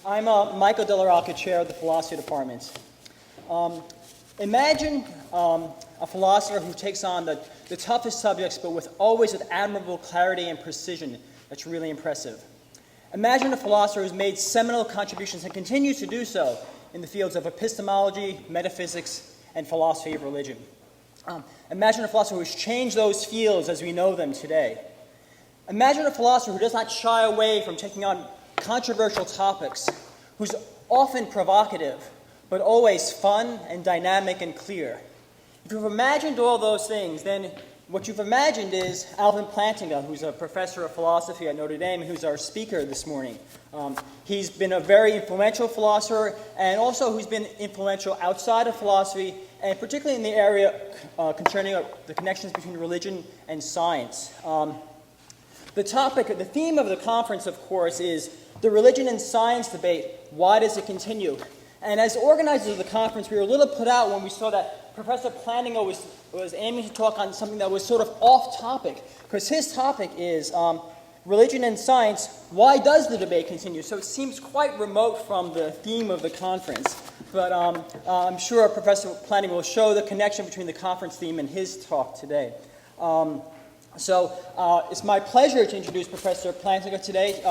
I'm Michael Delarocca, chair of the philosophy department. Imagine a philosopher who takes on the toughest subjects, but always with admirable clarity and precision that's really impressive. Imagine a philosopher who's made seminal contributions and continues to do so in the fields of epistemology, metaphysics, and philosophy of religion. Imagine a philosopher who's changed those fields as we know them today. Imagine a philosopher who does not shy away from taking on controversial topics, who's often provocative, but always fun and dynamic and clear. If you've imagined all those things, then what you've imagined is Alvin Plantinga, who's a professor of philosophy at Notre Dame, who's our speaker this morning. He's been a very influential philosopher, and also who's been influential outside of philosophy, and particularly in the area concerning the connections between religion and science. The theme of the conference, of course, is the religion and science debate. Why does it continue? And as organizers of the conference, we were a little put out when we saw that Professor Plantinga was aiming to talk on something that was sort of off topic, because his topic is religion and science. Why does the debate continue? So it seems quite remote from the theme of the conference. But I'm sure Professor Plantinga will show the connection between the conference theme and his talk today. So it's my pleasure to introduce Professor Plantinga today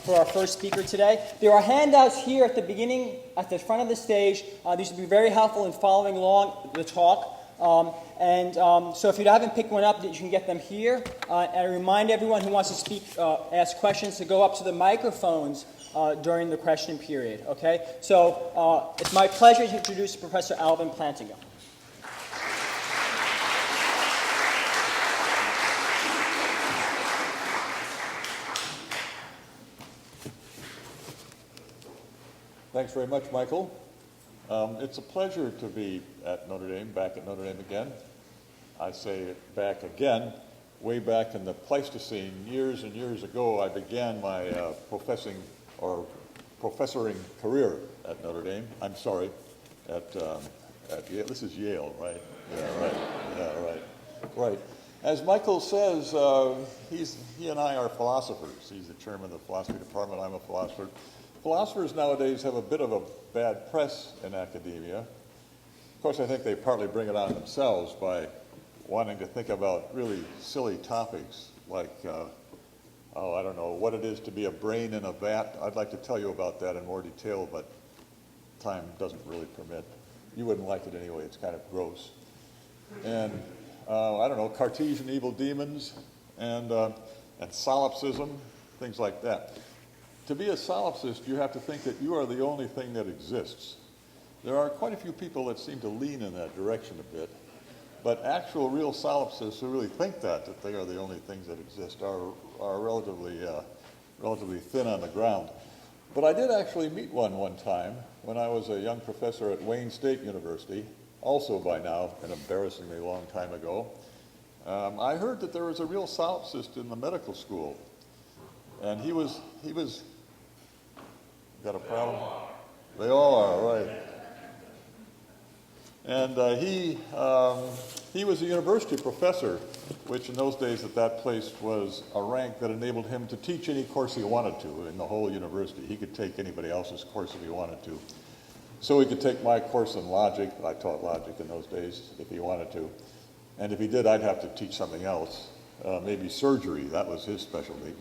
for our first speaker today. There are handouts here at the beginning, at the front of the stage. These will be very helpful in following along the talk. So if you haven't picked one up, you can get them here. And I remind everyone who wants to speak, ask questions, to go up to the microphones during the question period. Okay? So it's my pleasure to introduce Professor Alvin Plantinga. Thanks very much, Michael. It's a pleasure to be at Notre Dame, back at Notre Dame again. I say back again. Way back in the Pleistocene, years and years ago, I began my professoring career at Notre Dame. I'm sorry, at Yale. This is Yale, right? Yeah, right. Yeah, right. As Michael says, he and I are philosophers. He's the chairman of the philosophy department. I'm a philosopher. Philosophers nowadays have a bit of a bad press in academia. Of course, I think they partly bring it on themselves by wanting to think about really silly topics like, I don't know, what it is to be a brain in a vat. I'd like to tell you about that in more detail, but time doesn't really permit. You wouldn't like it anyway. It's kind of gross. And, I don't know, Cartesian evil demons and solipsism, things like that. To be a solipsist, you have to think that you are the only thing that exists. There are quite a few people that seem to lean in that direction a bit, but actual real solipsists who really think that they are the only things that exist are relatively thin on the ground. But I did actually meet one time when I was a young professor at Wayne State University, also by now an embarrassingly long time ago. I heard that there was a real solipsist in the medical school, and he was. Got a problem? They all are, right. And he was a university professor, which in those days at that place was a rank that enabled him to teach any course he wanted to in the whole university. He could take anybody else's course if he wanted to. So he could take my course in logic. I taught logic in those days if he wanted to. And if he did, I'd have to teach something else, maybe surgery. That was his specialty.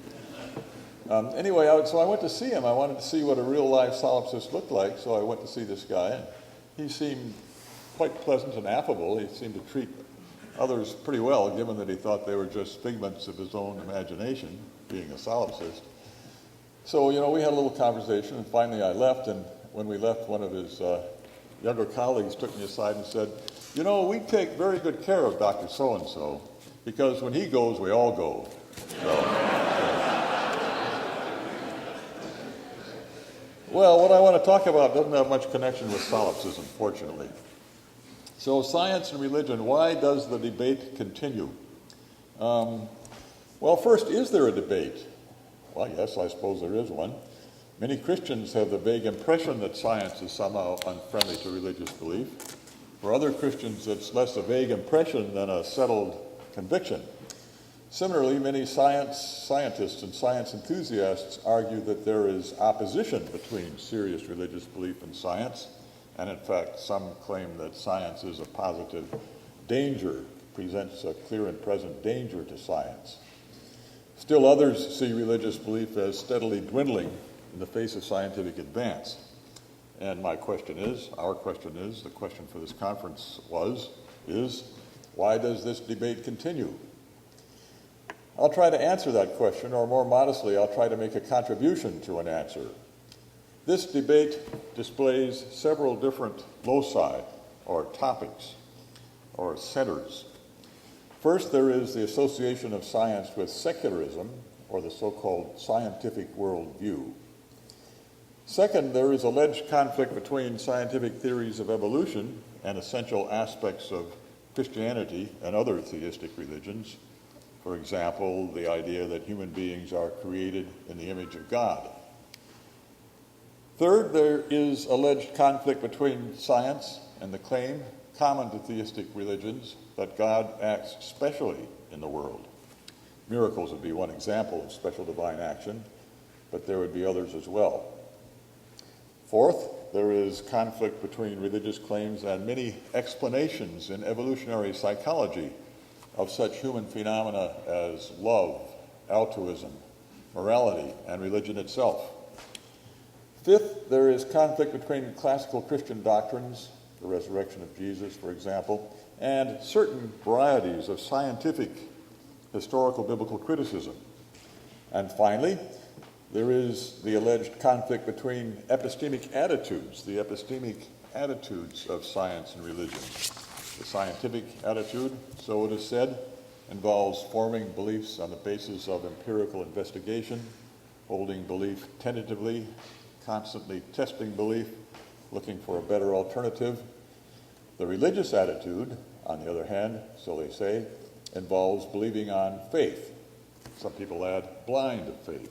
Anyway, so I went to see him. I wanted to see what a real life solipsist looked like, so I went to see this guy. And he seemed quite pleasant and affable. He seemed to treat others pretty well, given that he thought they were just figments of his own imagination, being a solipsist. So, we had a little conversation, and finally I left, and when we left, one of his younger colleagues took me aside and said, we take very good care of Dr. So-and-so, because when he goes, we all go. Well, what I want to talk about doesn't have much connection with solipsism, fortunately. So science and religion, why does the debate continue? Well, first, is there a debate? Well, yes, I suppose there is one. Many Christians have the vague impression that science is somehow unfriendly to religious belief. For other Christians, it's less a vague impression than a settled conviction. Similarly, many scientists and science enthusiasts argue that there is opposition between serious religious belief and science, and in fact, some claim that science is a positive danger, presents a clear and present danger to science. Still others see religious belief as steadily dwindling in the face of scientific advance. And our question is, the question for this conference is, why does this debate continue? I'll try to answer that question, or more modestly, I'll try to make a contribution to an answer. This debate displays several different loci, or topics, or centers. First, there is the association of science with secularism, or the so-called scientific worldview. Second, there is alleged conflict between scientific theories of evolution and essential aspects of Christianity and other theistic religions. For example, the idea that human beings are created in the image of God. Third, there is alleged conflict between science and the claim, common to theistic religions, that God acts specially in the world. Miracles would be one example of special divine action, but there would be others as well. Fourth, there is conflict between religious claims and many explanations in evolutionary psychology of such human phenomena as love, altruism, morality, and religion itself. Fifth, there is conflict between classical Christian doctrines, the resurrection of Jesus, for example, and certain varieties of scientific historical biblical criticism. And finally, there is the alleged conflict between epistemic attitudes, the epistemic attitudes of science and religion. The scientific attitude, so it is said, involves forming beliefs on the basis of empirical investigation, holding belief tentatively, constantly testing belief, looking for a better alternative. The religious attitude, on the other hand, so they say, involves believing on faith. Some people add blind faith.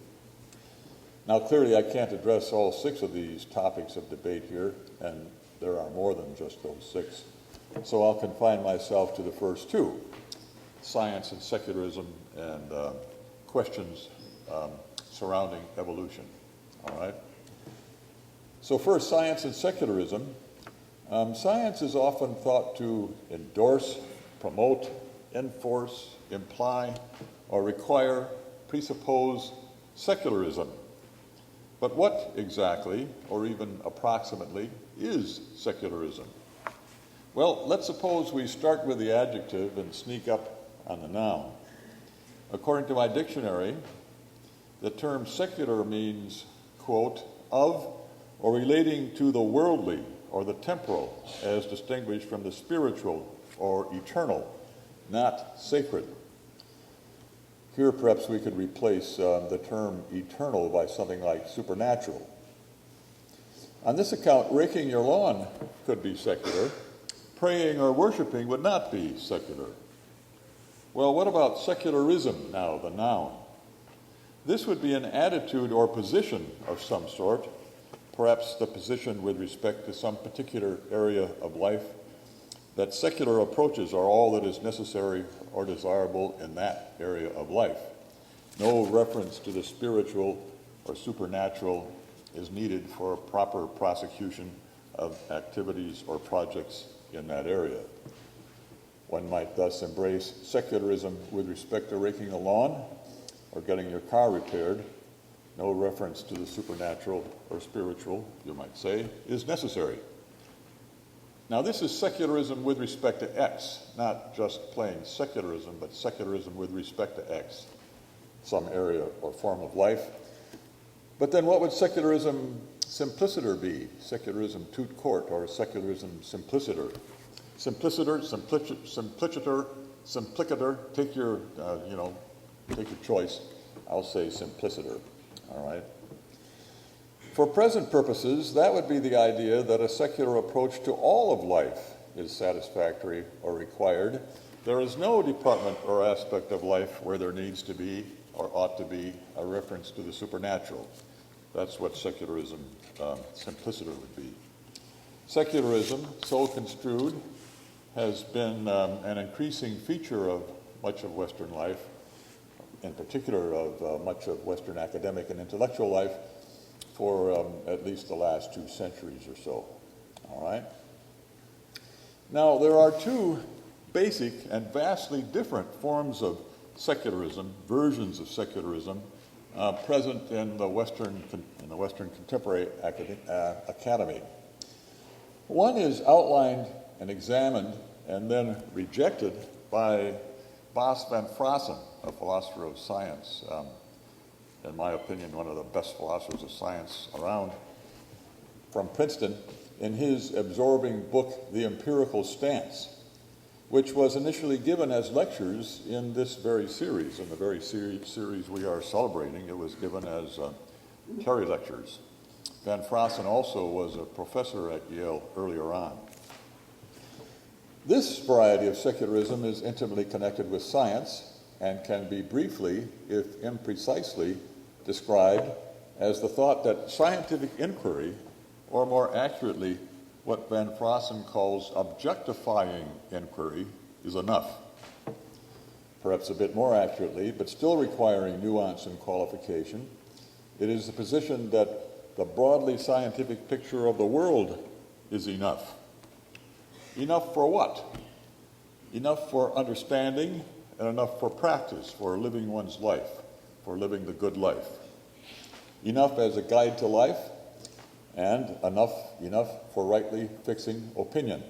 Now, clearly, I can't address all 6 of these topics of debate here, and there are more than just those 6. So I'll confine myself to the first 2, science and secularism, and questions surrounding evolution. All right? So first, science and secularism. Science is often thought to endorse, promote, enforce, imply, or require, presuppose secularism. But what exactly, or even approximately, is secularism? Well, let's suppose we start with the adjective and sneak up on the noun. According to my dictionary, the term secular means, quote, of or relating to the worldly or the temporal, as distinguished from the spiritual or eternal, not sacred. Here, perhaps we could replace the term eternal by something like supernatural. On this account, raking your lawn could be secular. Praying or worshiping would not be secular. Well, what about secularism now, the noun? This would be an attitude or position of some sort, perhaps the position with respect to some particular area of life, that secular approaches are all that is necessary or desirable in that area of life. No reference to the spiritual or supernatural is needed for proper prosecution of activities or projects in that area. One might thus embrace secularism with respect to raking the lawn or getting your car repaired. No reference to the supernatural or spiritual, you might say, is necessary. Now, this is secularism with respect to X, not just plain secularism, but secularism with respect to X, some area or form of life. But then what would secularism simpliciter be? Secularism tout court, or secularism simpliciter? Simpliciter, simplicator, take your choice. I'll say simpliciter, all right? For present purposes, that would be the idea that a secular approach to all of life is satisfactory or required. There is no department or aspect of life where there needs to be or ought to be a reference to the supernatural. That's what secularism simpliciter would be. Secularism, so construed, has been an increasing feature of much of Western life, in particular of much of Western academic and intellectual life for at least the last 2 centuries or so. All right? Now, there are 2 basic and vastly different forms of secularism, versions of secularism, present in the Western contemporary academy. One is outlined and examined and then rejected by Bas van Fraassen, a philosopher of science, in my opinion, one of the best philosophers of science around, from Princeton, in his absorbing book, The Empirical Stance, which was initially given as lectures in this very series. In the very series we are celebrating, it was given as Terry lectures. Van Fraassen also was a professor at Yale earlier on. This variety of secularism is intimately connected with science and can be briefly, if imprecisely, described as the thought that scientific inquiry, or more accurately, what Van Fraassen calls objectifying inquiry, is enough. Perhaps a bit more accurately, but still requiring nuance and qualification, it is the position that the broadly scientific picture of the world is enough. Enough for what? Enough for understanding and enough for practice, for living one's life, for living the good life. Enough as a guide to life, and enough for rightly fixing opinion.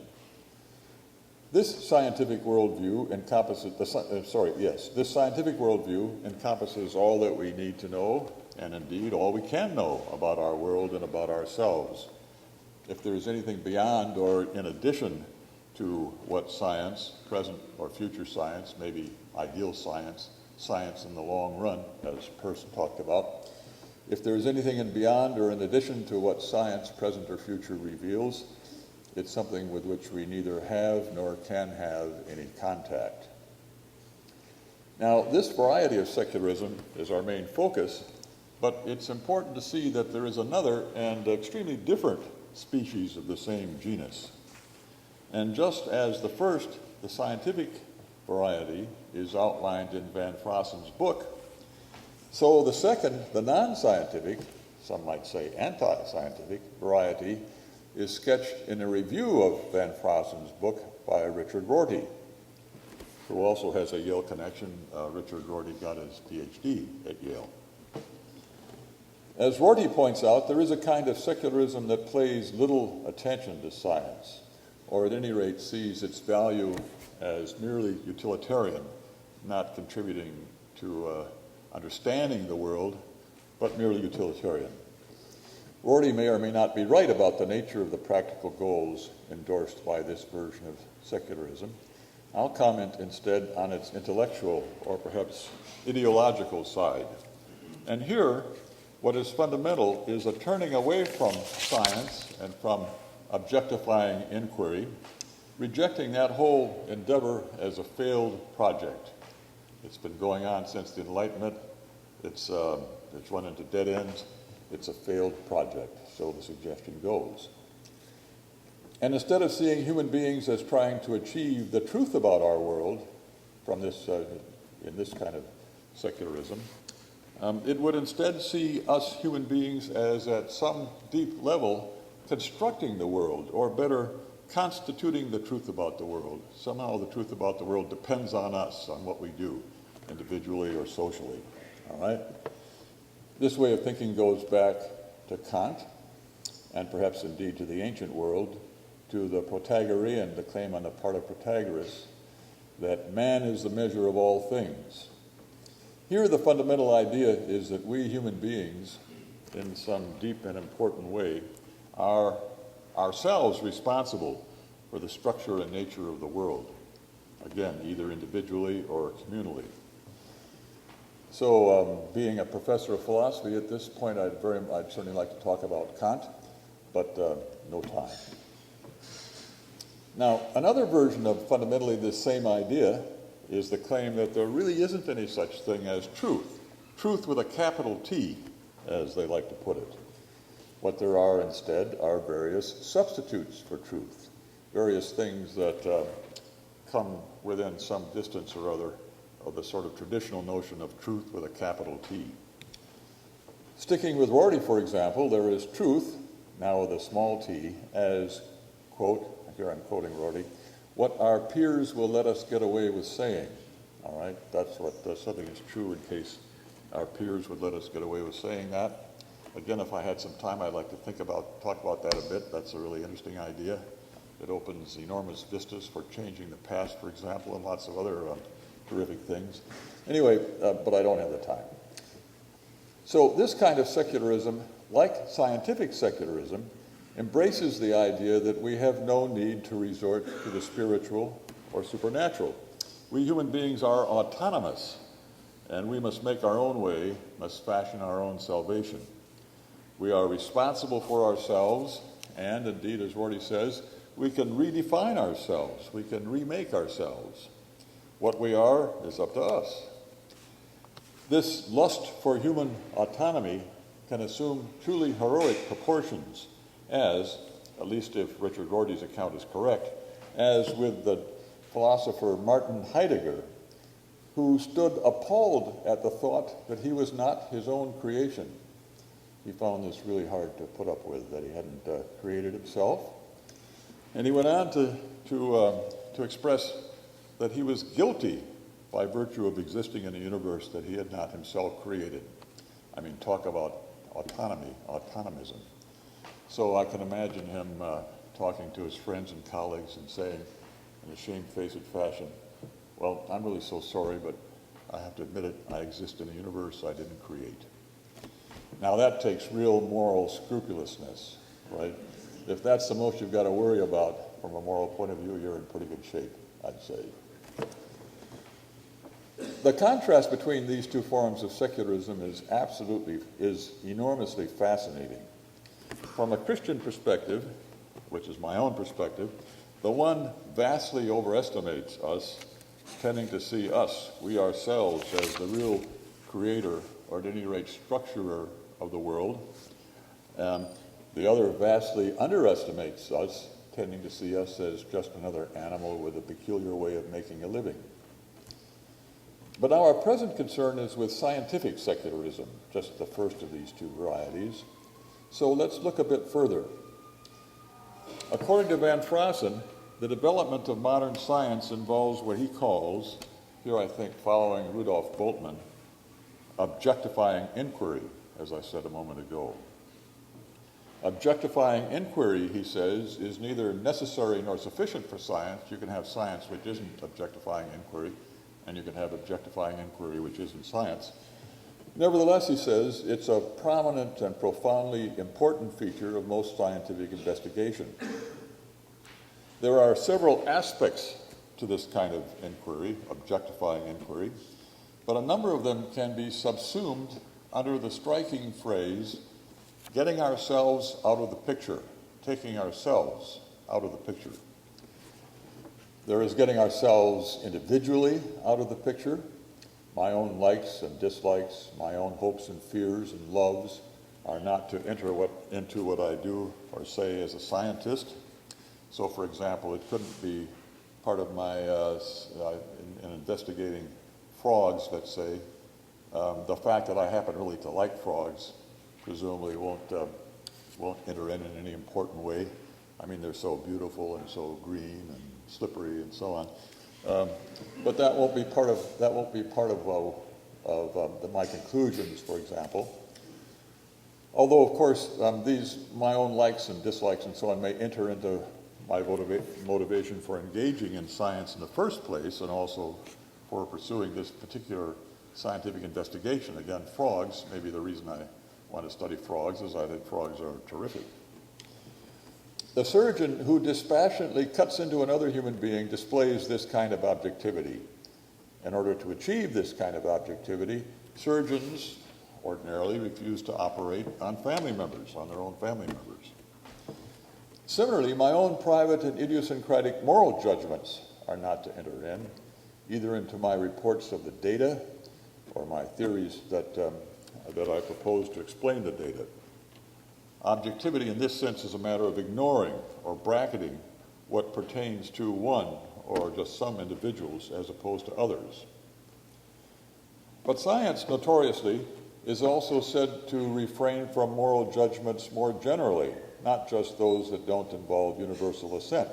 This scientific worldview encompasses all that we need to know, and indeed all we can know about our world and about ourselves. If there is anything beyond or in addition to what science, present or future science, maybe ideal science, science in the long run, as Peirce talked about, if there is anything in beyond or in addition to what science, present or future, reveals, it's something with which we neither have nor can have any contact. Now, this variety of secularism is our main focus, but it's important to see that there is another and extremely different species of the same genus. And just as the first, the scientific variety, is outlined in Van Fraassen's book, so the second, the non-scientific, some might say anti-scientific, variety is sketched in a review of Van Fraassen's book by Richard Rorty, who also has a Yale connection. Richard Rorty got his PhD at Yale. As Rorty points out, there is a kind of secularism that pays little attention to science, or at any rate sees its value as merely utilitarian, not contributing to understanding the world, but merely utilitarian. Rorty may or may not be right about the nature of the practical goals endorsed by this version of secularism. I'll comment instead on its intellectual or perhaps ideological side. And here, what is fundamental is a turning away from science and from objectifying inquiry, rejecting that whole endeavor as a failed project. It's been going on since the Enlightenment. It's run into dead ends. It's a failed project, so the suggestion goes. And instead of seeing human beings as trying to achieve the truth about our world from this, in this kind of secularism, it would instead see us human beings as at some deep level constructing the world, or better, constituting the truth about the world. Somehow the truth about the world depends on us, on what we do, individually or socially. All right? This way of thinking goes back to Kant, and perhaps indeed to the ancient world, to the Protagorean, the claim on the part of Protagoras, that man is the measure of all things. Here the fundamental idea is that we human beings, in some deep and important way, are ourselves responsible for the structure and nature of the world. Again, either individually or communally. So, being a professor of philosophy at this point, I'd certainly like to talk about Kant, but no time. Now, another version of fundamentally this same idea is the claim that there really isn't any such thing as truth. Truth with a capital T, as they like to put it. What there are instead are various substitutes for truth, various things that come within some distance or other of the sort of traditional notion of truth with a capital T. Sticking with Rorty, for example, there is truth, now with a small t, as, quote, here I'm quoting Rorty, what our peers will let us get away with saying. All right, that's something is true in case our peers would let us get away with saying that. Again, if I had some time, I'd like to talk about that a bit. That's a really interesting idea. It opens enormous vistas for changing the past, for example, and lots of other terrific things. Anyway, but I don't have the time. So this kind of secularism, like scientific secularism, embraces the idea that we have no need to resort to the spiritual or supernatural. We human beings are autonomous, and we must make our own way, must fashion our own salvation. We are responsible for ourselves, and indeed, as Rorty says, we can redefine ourselves. We can remake ourselves. What we are is up to us. This lust for human autonomy can assume truly heroic proportions as, at least if Richard Rorty's account is correct, as with the philosopher Martin Heidegger, who stood appalled at the thought that he was not his own creation. He found this really hard to put up with, that he hadn't created himself. And he went on to express that he was guilty by virtue of existing in a universe that he had not himself created. I mean, talk about autonomy, autonomism. So I can imagine him talking to his friends and colleagues and saying in a shamefaced fashion, well, I'm really so sorry, but I have to admit it, I exist in a universe I didn't create. Now that takes real moral scrupulousness, right? If that's the most you've got to worry about from a moral point of view, you're in pretty good shape, I'd say. The contrast between these two forms of secularism is enormously fascinating. From a Christian perspective, which is my own perspective, the one vastly overestimates us, tending to see us, we ourselves, as the real creator, or at any rate structurer of the world. The other vastly underestimates us, tending to see us as just another animal with a peculiar way of making a living. But now our present concern is with scientific secularism, just the first of these two varieties. So let's look a bit further. According to Van Fraassen, the development of modern science involves what he calls, here I think following Rudolf Bultmann, objectifying inquiry, as I said a moment ago. Objectifying inquiry, he says, is neither necessary nor sufficient for science. You can have science which isn't objectifying inquiry, and you can have objectifying inquiry which isn't science. Nevertheless, he says, it's a prominent and profoundly important feature of most scientific investigation. There are several aspects to this kind of inquiry, objectifying inquiry, but a number of them can be subsumed under the striking phrase, getting ourselves out of the picture, taking ourselves out of the picture. There is getting ourselves individually out of the picture. My own likes and dislikes, my own hopes and fears and loves are not to enter into what I do or say as a scientist. So, for example, it couldn't be part of my, in investigating frogs, let's say, the fact that I happen really to like frogs presumably won't enter in any important way. I mean, they're so beautiful and so green and slippery and so on. But that won't be part of my conclusions, for example. Although, of course, my own likes and dislikes and so on may enter into my motivation for engaging in science in the first place, and also for pursuing this particular scientific investigation. Again, frogs, maybe the reason I want to study frogs is I think frogs are terrific. The surgeon who dispassionately cuts into another human being displays this kind of objectivity. In order to achieve this kind of objectivity, surgeons ordinarily refuse to operate on family members, on their own family members. Similarly, my own private and idiosyncratic moral judgments are not to enter in, either into my reports of the data or my theories that I propose to explain the data. Objectivity in this sense is a matter of ignoring or bracketing what pertains to one or just some individuals as opposed to others. But science, notoriously, is also said to refrain from moral judgments more generally, not just those that don't involve universal assent.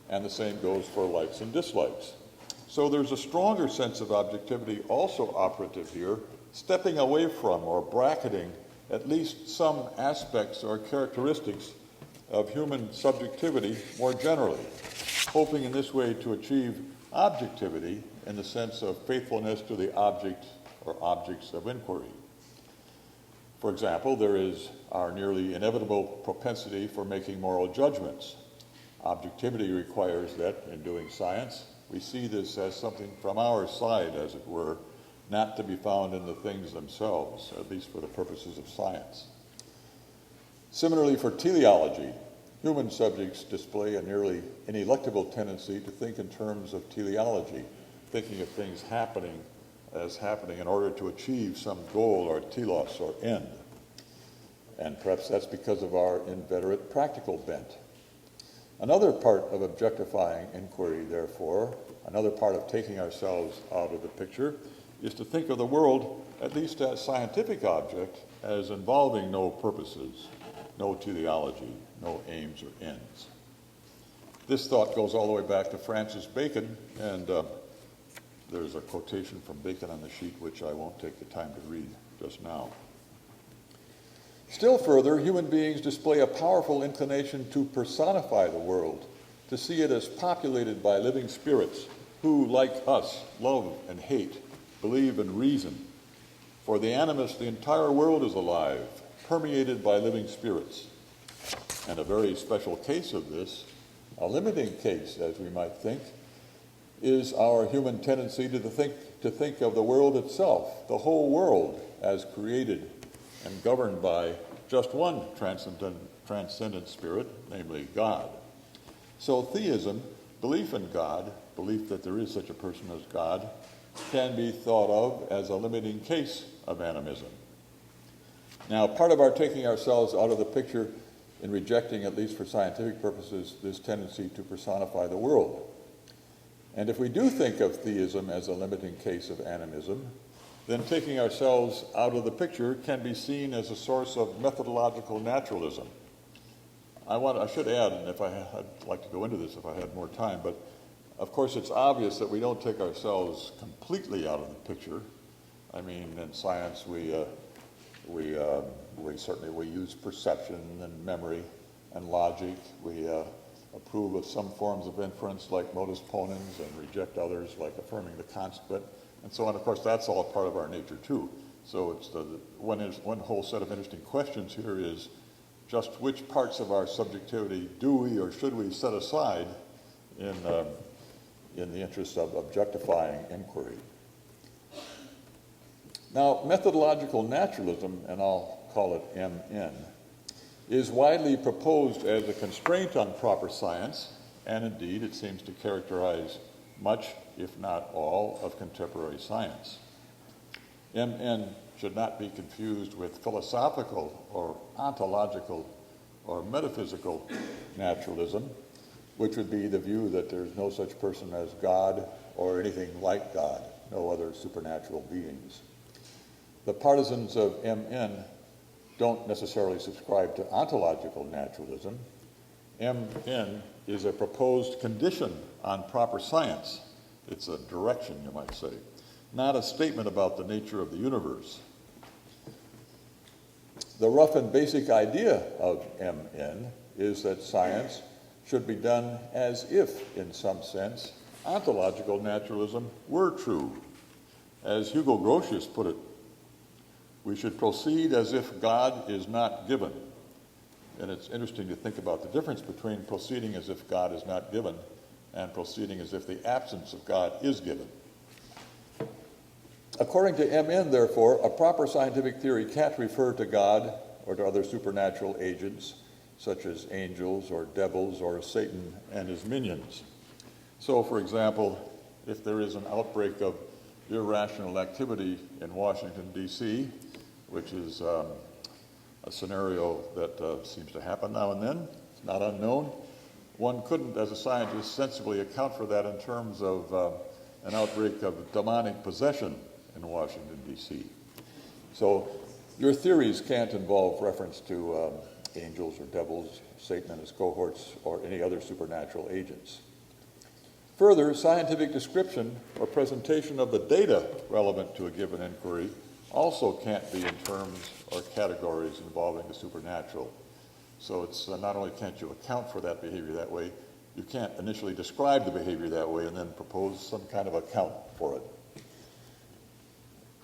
And the same goes for likes and dislikes. So there's a stronger sense of objectivity also operative here, stepping away from or bracketing at least some aspects or characteristics of human subjectivity more generally, hoping in this way to achieve objectivity in the sense of faithfulness to the object or objects of inquiry. For example, there is our nearly inevitable propensity for making moral judgments. Objectivity requires that, in doing science, we see this as something from our side, as it were, not to be found in the things themselves, at least for the purposes of science. Similarly, for teleology, human subjects display a nearly ineluctable tendency to think in terms of teleology, thinking of things happening in order to achieve some goal or telos or end. And perhaps that's because of our inveterate practical bent. Another part of objectifying inquiry, therefore, another part of taking ourselves out of the picture, is to think of the world, at least as scientific object, as involving no purposes, no teleology, no aims or ends. This thought goes all the way back to Francis Bacon, and there's a quotation from Bacon on the sheet which I won't take the time to read just now. Still further, human beings display a powerful inclination to personify the world, to see it as populated by living spirits who, like us, love and hate, believe and reason. For the animist, the entire world is alive, permeated by living spirits. And a very special case of this, a limiting case, as we might think, is our human tendency to think of the world itself, the whole world, as created and governed by just one transcendent spirit, namely God. So theism, belief in God, belief that there is such a person as God, can be thought of as a limiting case of animism. Now, part of our taking ourselves out of the picture in rejecting, at least for scientific purposes, this tendency to personify the world. And if we do think of theism as a limiting case of animism, then taking ourselves out of the picture can be seen as a source of methodological naturalism. I should add, and I'd like to go into this if I had more time, but of course it's obvious that we don't take ourselves completely out of the picture. I mean, in science we certainly use perception and memory and logic. We approve of some forms of inference like modus ponens and reject others like affirming the consequent, and so on. Of course, that's all part of our nature too. So it's one whole set of interesting questions here is just which parts of our subjectivity do we or should we set aside in the interest of objectifying inquiry. Now, methodological naturalism, and I'll call it MN, is widely proposed as a constraint on proper science, and indeed it seems to characterize much, if not all, of contemporary science. MN should not be confused with philosophical or ontological or metaphysical naturalism, which would be the view that there's no such person as God or anything like God, no other supernatural beings. The partisans of MN don't necessarily subscribe to ontological naturalism. MN is a proposed condition on proper science. It's a direction, you might say, not a statement about the nature of the universe. The rough and basic idea of MN is that science should be done as if, in some sense, ontological naturalism were true. As Hugo Grotius put it, we should proceed as if God is not given. And it's interesting to think about the difference between proceeding as if God is not given and proceeding as if the absence of God is given. According to MN, therefore, a proper scientific theory can't refer to God or to other supernatural agents, such as angels or devils or Satan and his minions. So, for example, if there is an outbreak of irrational activity in Washington, D.C., which is a scenario that seems to happen now and then, it's not unknown, one couldn't, as a scientist, sensibly account for that in terms of an outbreak of demonic possession, in Washington, D.C. So your theories can't involve reference to angels or devils, Satan and his cohorts, or any other supernatural agents. Further, scientific description or presentation of the data relevant to a given inquiry also can't be in terms or categories involving the supernatural. So it's not only can't you account for that behavior that way, you can't initially describe the behavior that way and then propose some kind of account for it.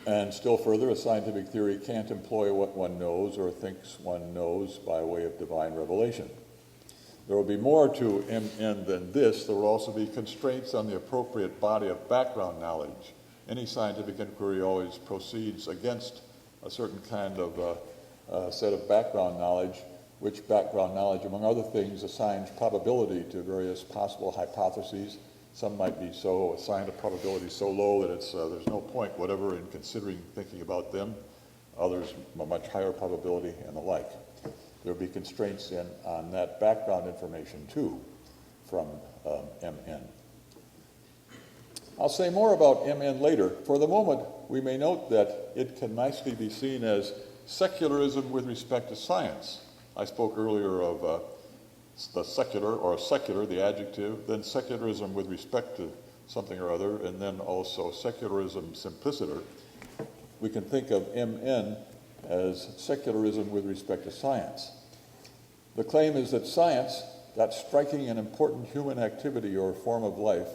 And still further, a scientific theory can't employ what one knows or thinks one knows by way of divine revelation. There will be more to MN than this. There will also be constraints on the appropriate body of background knowledge. Any scientific inquiry always proceeds against a certain kind of set of background knowledge, which background knowledge, among other things, assigns probability to various possible hypotheses. Some might be so assigned a probability so low that there's no point whatever in considering thinking about them. Others, a much higher probability, and the like. There will be constraints on that background information, too, from MN. I'll say more about MN later. For the moment, we may note that it can nicely be seen as secularism with respect to science. I spoke earlier of the secular, the adjective, then secularism with respect to something or other, and then also secularism simpliciter. We can think of MN as secularism with respect to science. The claim is that science, that striking and important human activity or form of life,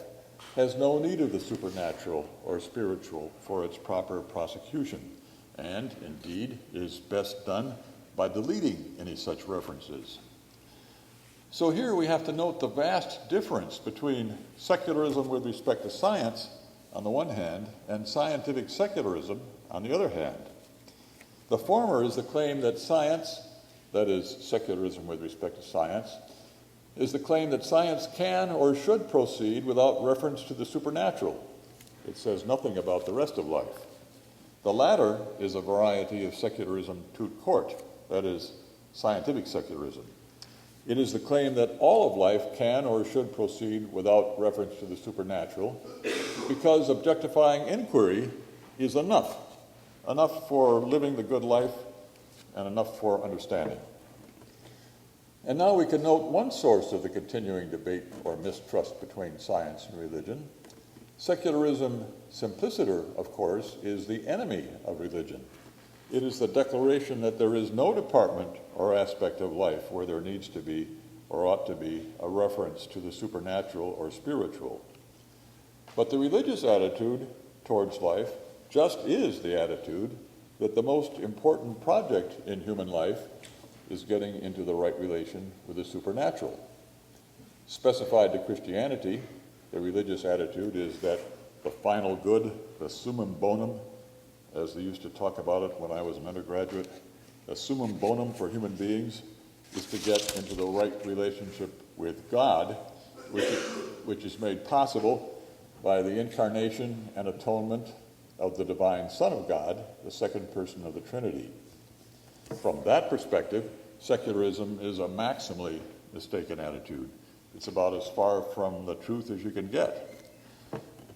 has no need of the supernatural or spiritual for its proper prosecution, and indeed is best done by deleting any such references. So here we have to note the vast difference between secularism with respect to science on the one hand and scientific secularism on the other hand. The former is the claim that science, that is secularism with respect to science, is the claim that science can or should proceed without reference to the supernatural. It says nothing about the rest of life. The latter is a variety of secularism tout court, that is, scientific secularism. It is the claim that all of life can or should proceed without reference to the supernatural, because objectifying inquiry is enough for living the good life and enough for understanding. And now we can note one source of the continuing debate or mistrust between science and religion. Secularism simpliciter, of course, is the enemy of religion. It is the declaration that there is no department or aspect of life where there needs to be or ought to be a reference to the supernatural or spiritual. But the religious attitude towards life just is the attitude that the most important project in human life is getting into the right relation with the supernatural. Specified to Christianity, the religious attitude is that the final good, the summum bonum, as they used to talk about it when I was an undergraduate, the summum bonum for human beings is to get into the right relationship with God, which is made possible by the incarnation and atonement of the divine Son of God, the second person of the Trinity. From that perspective, secularism is a maximally mistaken attitude. It's about as far from the truth as you can get.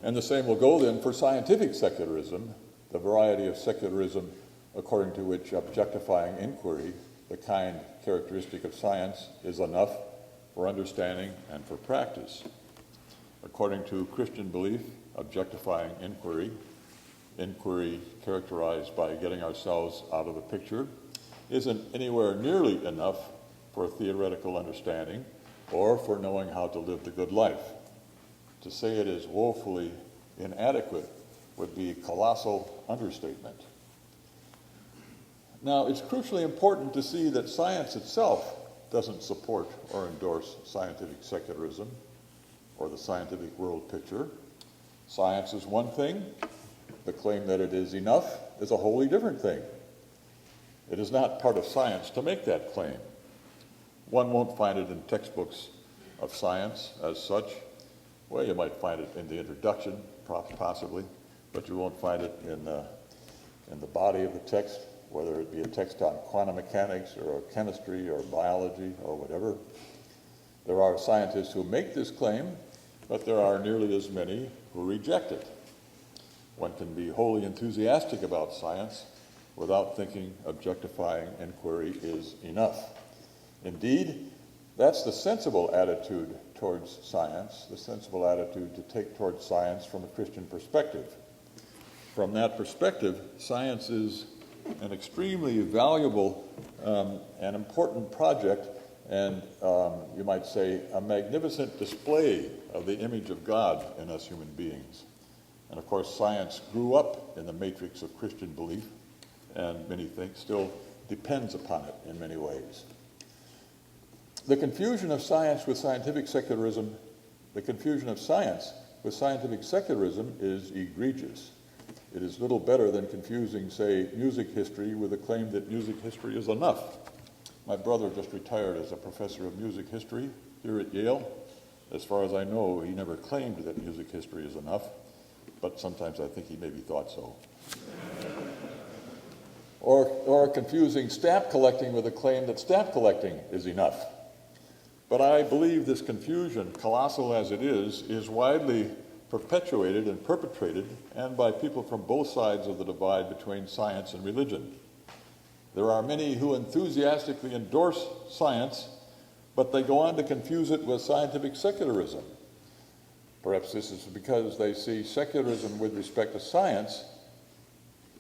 And the same will go then for scientific secularism, the variety of secularism according to which objectifying inquiry, the kind characteristic of science, is enough for understanding and for practice. According to Christian belief, objectifying inquiry characterized by getting ourselves out of the picture, isn't anywhere nearly enough for theoretical understanding or for knowing how to live the good life. To say it is woefully inadequate would be a colossal understatement. Now, it's crucially important to see that science itself doesn't support or endorse scientific secularism or the scientific world picture. Science is one thing. The claim that it is enough is a wholly different thing. It is not part of science to make that claim. One won't find it in textbooks of science as such. Well, you might find it in the introduction, possibly, but you won't find it in the body of the text, whether it be a text on quantum mechanics or chemistry or biology or whatever. There are scientists who make this claim, but there are nearly as many who reject it. One can be wholly enthusiastic about science without thinking objectifying inquiry is enough. Indeed, that's the sensible attitude towards science, the sensible attitude to take towards science from a Christian perspective. From that perspective, science is an extremely valuable and important project, and you might say a magnificent display of the image of God in us human beings. And of course, science grew up in the matrix of Christian belief, and many think still depends upon it in many ways. The confusion of science with scientific secularism, is egregious. It is little better than confusing, say, music history with a claim that music history is enough. My brother just retired as a professor of music history here at Yale. As far as I know, he never claimed that music history is enough, but sometimes I think he maybe thought so. Or confusing stamp collecting with a claim that stamp collecting is enough. But I believe this confusion, colossal as it is widely perpetuated and perpetrated, and by people from both sides of the divide between science and religion. There are many who enthusiastically endorse science, but they go on to confuse it with scientific secularism. Perhaps this is because they see secularism with respect to science.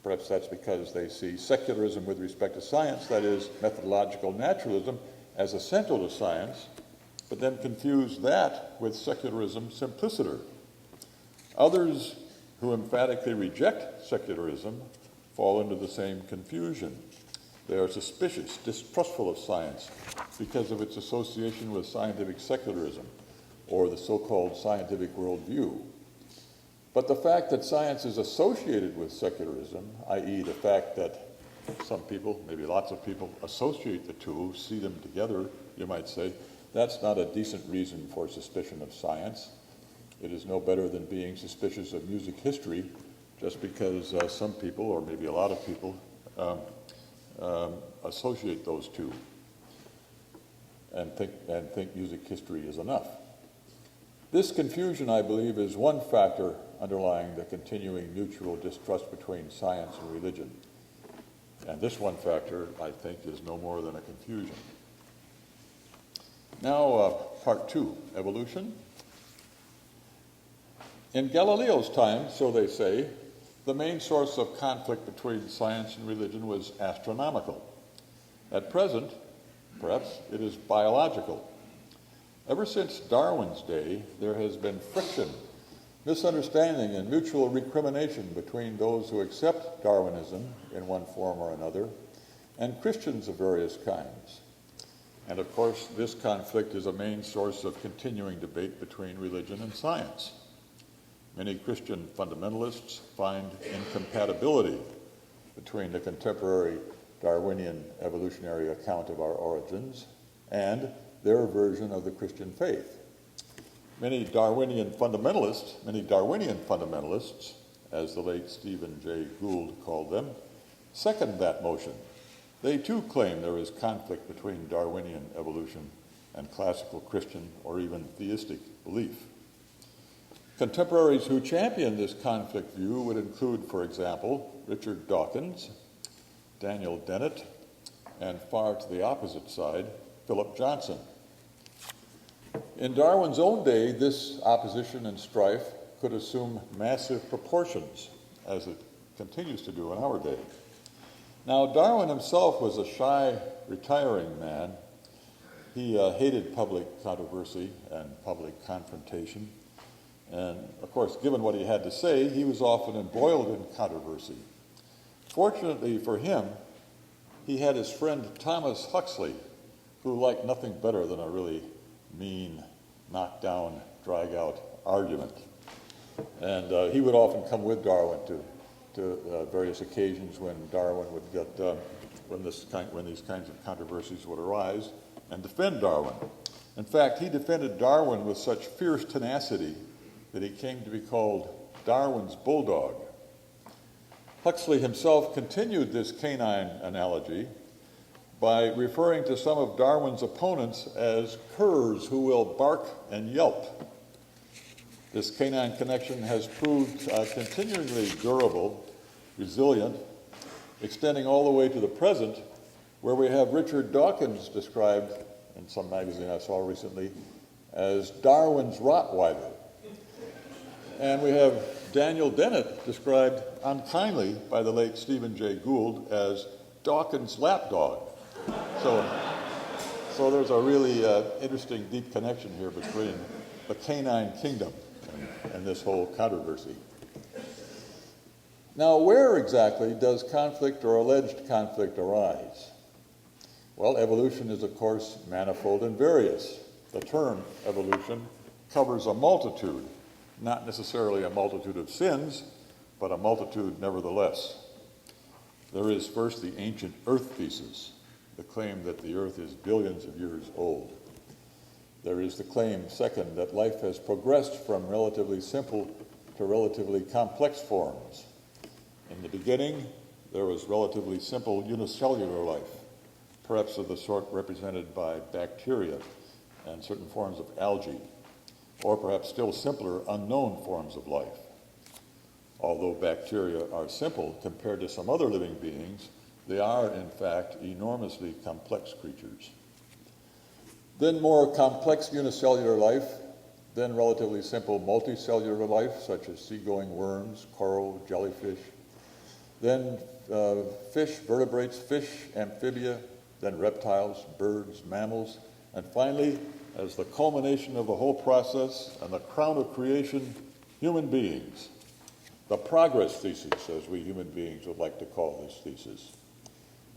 Perhaps that's because they see secularism with respect to science, that is, methodological naturalism, as essential to science, but then confuse that with secularism simpliciter. Others who emphatically reject secularism fall into the same confusion. They are suspicious, distrustful of science because of its association with scientific secularism, or the so-called scientific worldview. But the fact that science is associated with secularism, i.e. the fact that some people, maybe lots of people, associate the two, see them together, you might say, that's not a decent reason for suspicion of science. It is no better than being suspicious of music history just because some people, or maybe a lot of people, associate those two and think music history is enough. This confusion, I believe, is one factor underlying the continuing mutual distrust between science and religion. And this one factor, I think, is no more than a confusion. Now, part 2, evolution. In Galileo's time, so they say, the main source of conflict between science and religion was astronomical. At present, perhaps, it is biological. Ever since Darwin's day, there has been friction, misunderstanding, and mutual recrimination between those who accept Darwinism in one form or another and Christians of various kinds. And of course, this conflict is a main source of continuing debate between religion and science. Many Christian fundamentalists find incompatibility between the contemporary Darwinian evolutionary account of our origins and their version of the Christian faith. Many Darwinian fundamentalists, as the late Stephen Jay Gould called them, second that motion. They too claim there is conflict between Darwinian evolution and classical Christian or even theistic belief. Contemporaries who champion this conflict view would include, for example, Richard Dawkins, Daniel Dennett, and far to the opposite side, Philip Johnson. In Darwin's own day, this opposition and strife could assume massive proportions, as it continues to do in our day. Now, Darwin himself was a shy, retiring man. He hated public controversy and public confrontation. And, of course, given what he had to say, he was often embroiled in controversy. Fortunately for him, he had his friend Thomas Huxley, who liked nothing better than a really mean, knock-down, drag-out argument. And he would often come with Darwin to various occasions when Darwin would get, when these kinds of controversies would arise, and defend Darwin. In fact, he defended Darwin with such fierce tenacity that he came to be called Darwin's bulldog. Huxley himself continued this canine analogy by referring to some of Darwin's opponents as curs who will bark and yelp. This canine connection has proved continuingly durable, resilient, extending all the way to the present, where we have Richard Dawkins described in some magazine I saw recently as Darwin's Rottweiler. And we have Daniel Dennett described unkindly by the late Stephen Jay Gould as Dawkins' lapdog. So there's a really interesting, deep connection here between the canine kingdom and this whole controversy. Now, where exactly does conflict or alleged conflict arise? Well, evolution is, of course, manifold and various. The term evolution covers a multitude, not necessarily a multitude of sins, but a multitude nevertheless. There is first the ancient Earth thesis, the claim that the Earth is billions of years old. There is the claim, second, that life has progressed from relatively simple to relatively complex forms. In the beginning, there was relatively simple unicellular life, perhaps of the sort represented by bacteria and certain forms of algae, or perhaps still simpler, unknown forms of life. Although bacteria are simple compared to some other living beings, they are, in fact, enormously complex creatures. Then more complex unicellular life, then relatively simple multicellular life, such as seagoing worms, coral, jellyfish, then fish, vertebrates, fish, amphibia, then reptiles, birds, mammals, and finally, as the culmination of the whole process and the crown of creation, human beings. The progress thesis, as we human beings would like to call this thesis.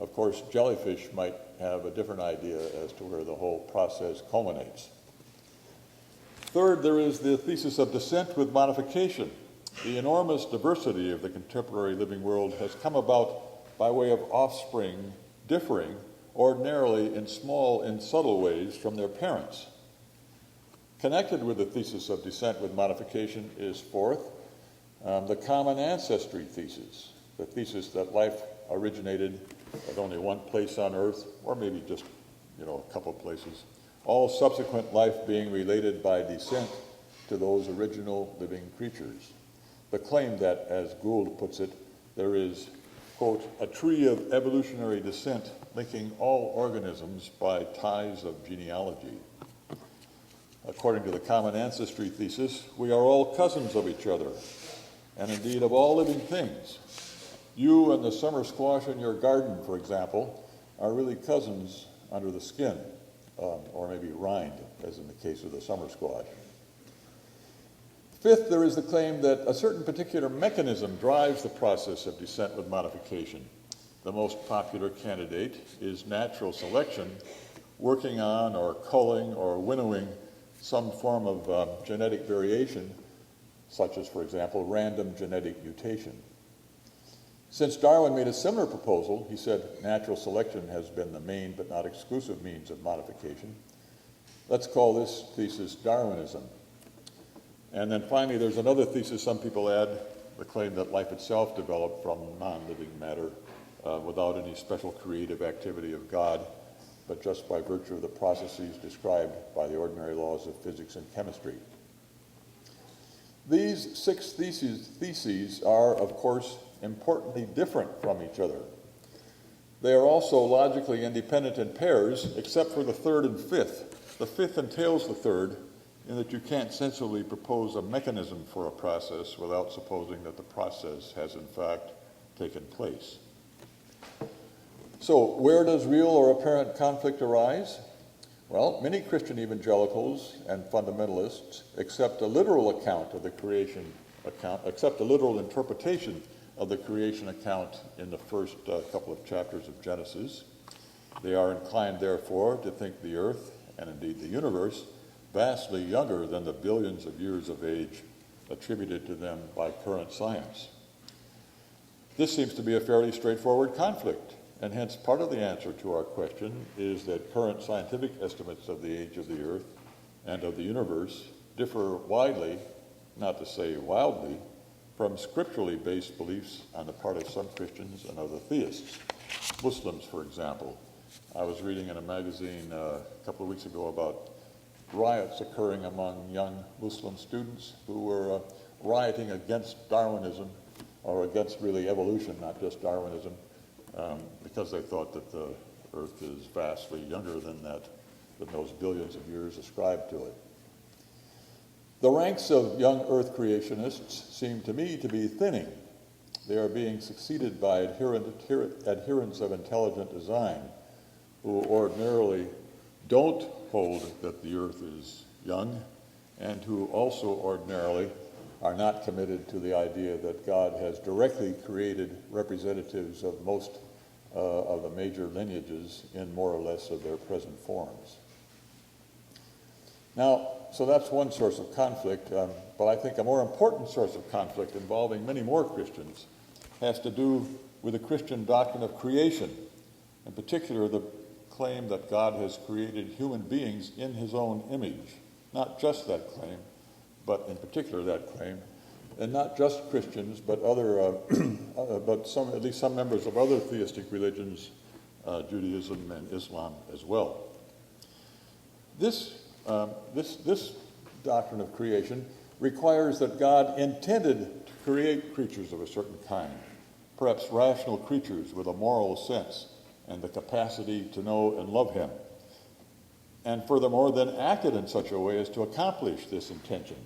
Of course, jellyfish might have a different idea as to where the whole process culminates. Third, there is the thesis of descent with modification. The enormous diversity of the contemporary living world has come about by way of offspring differing ordinarily in small and subtle ways from their parents. Connected with the thesis of descent with modification is, fourth, the common ancestry thesis, the thesis that life originated at only one place on Earth, or maybe just, a couple places, all subsequent life being related by descent to those original living creatures. The claim that, as Gould puts it, there is, quote, a tree of evolutionary descent linking all organisms by ties of genealogy. According to the common ancestry thesis, we are all cousins of each other, and indeed of all living things. You and the summer squash in your garden, for example, are really cousins under the skin, or maybe rind, as in the case of the summer squash. Fifth, there is the claim that a certain particular mechanism drives the process of descent with modification. The most popular candidate is natural selection, working on or culling or winnowing some form of genetic variation, such as, for example, random genetic mutation. Since Darwin made a similar proposal, he said natural selection has been the main but not exclusive means of modification. Let's call this thesis Darwinism. And then finally, there's another thesis some people add, the claim that life itself developed from non-living matter without any special creative activity of God, but just by virtue of the processes described by the ordinary laws of physics and chemistry. These six theses are, of course, importantly different from each other. They are also logically independent in pairs, except for the third and fifth. The fifth entails the third, in that you can't sensibly propose a mechanism for a process without supposing that the process has in fact taken place. So, where does real or apparent conflict arise? Well, many Christian evangelicals and fundamentalists accept a literal account of the creation account, accept a literal interpretation of the creation account in the first couple of chapters of Genesis. They are inclined, therefore, to think the earth, and indeed the universe, vastly younger than the billions of years of age attributed to them by current science. This seems to be a fairly straightforward conflict, and hence part of the answer to our question is that current scientific estimates of the age of the earth and of the universe differ widely, not to say wildly, from scripturally based beliefs on the part of some Christians and other theists. Muslims, for example. I was reading in a magazine a couple of weeks ago about riots occurring among young Muslim students who were rioting against Darwinism, or against really evolution, not just Darwinism, because they thought that the Earth is vastly younger than those billions of years ascribed to it. The ranks of young Earth creationists seem to me to be thinning. They are being succeeded by adherents of intelligent design, who ordinarily don't hold that the Earth is young, and who also ordinarily are not committed to the idea that God has directly created representatives of most of the major lineages in more or less of their present forms. Now, so that's one source of conflict, but I think a more important source of conflict involving many more Christians has to do with the Christian doctrine of creation, in particular the claim that God has created human beings in his own image. Not just that claim, but in particular that claim, and not just Christians, but at least some members of other theistic religions, Judaism and Islam as well. This doctrine of creation requires that God intended to create creatures of a certain kind, perhaps rational creatures with a moral sense and the capacity to know and love him, and furthermore then acted in such a way as to accomplish this intention.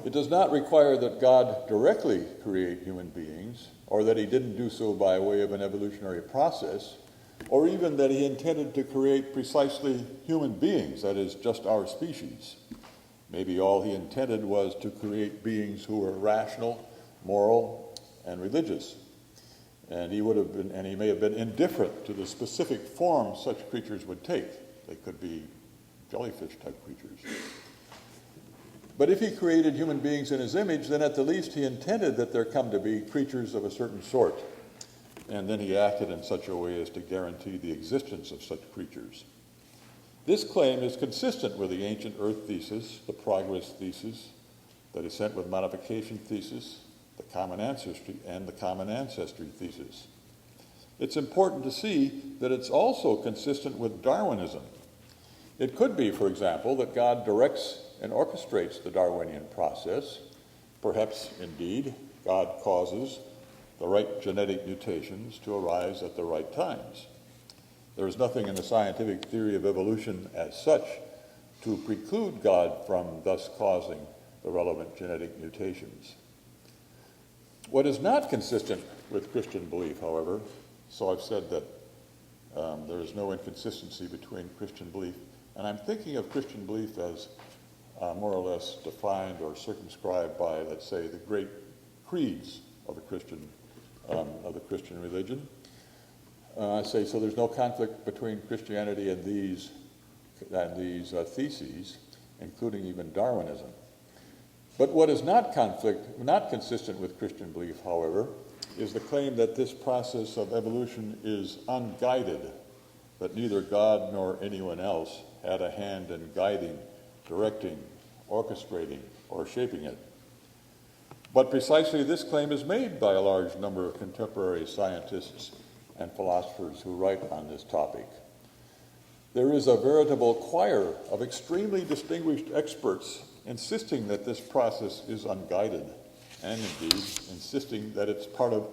It does not require that God directly create human beings, or that he didn't do so by way of an evolutionary process, or even that he intended to create precisely human beings, that is, just our species. Maybe all he intended was to create beings who were rational, moral, and religious. And he may have been indifferent to the specific form such creatures would take. They could be jellyfish-type creatures. But if he created human beings in his image, then at the least he intended that there come to be creatures of a certain sort. And then he acted in such a way as to guarantee the existence of such creatures. This claim is consistent with the ancient Earth thesis, the progress thesis, the descent with modification thesis, the common ancestry thesis. It's important to see that it's also consistent with Darwinism. It could be, for example, that God directs and orchestrates the Darwinian process. Perhaps, indeed, God causes the right genetic mutations to arise at the right times. There is nothing in the scientific theory of evolution as such to preclude God from thus causing the relevant genetic mutations. What is not consistent with Christian belief, however, so I've said that there is no inconsistency between Christian belief, and I'm thinking of Christian belief as more or less defined or circumscribed by, let's say, the great creeds of the Christian religion. I say so. There's no conflict between Christianity and these theses, including even Darwinism. But what is not consistent with Christian belief, however, is the claim that this process of evolution is unguided, that neither God nor anyone else had a hand in guiding, directing, orchestrating, or shaping it. But precisely this claim is made by a large number of contemporary scientists and philosophers who write on this topic. There is a veritable choir of extremely distinguished experts insisting that this process is unguided, and indeed insisting that it's part of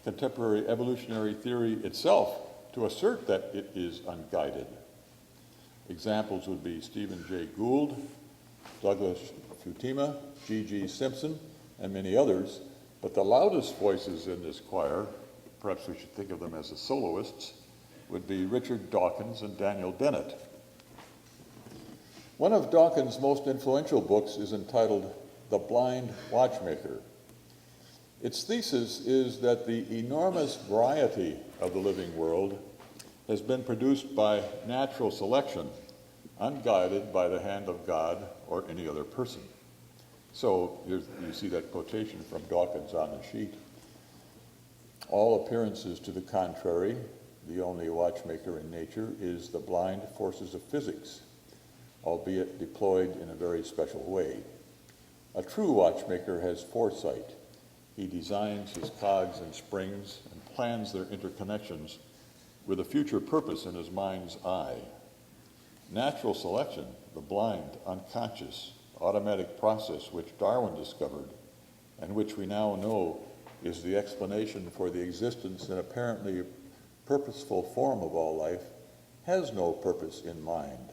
contemporary evolutionary theory itself to assert that it is unguided. Examples would be Stephen Jay Gould, Douglas Futima, G.G. Simpson, and many others, but the loudest voices in this choir, perhaps we should think of them as the soloists, would be Richard Dawkins and Daniel Dennett. One of Dawkins' most influential books is entitled The Blind Watchmaker. Its thesis is that the enormous variety of the living world has been produced by natural selection, unguided by the hand of God or any other person. So you see that quotation from Dawkins on the sheet. All appearances to the contrary, the only watchmaker in nature is the blind forces of physics, albeit deployed in a very special way. A true watchmaker has foresight. He designs his cogs and springs and plans their interconnections with a future purpose in his mind's eye. Natural selection, the blind, unconscious, automatic process which Darwin discovered, and which we now know is the explanation for the existence and apparently purposeful form of all life, has no purpose in mind.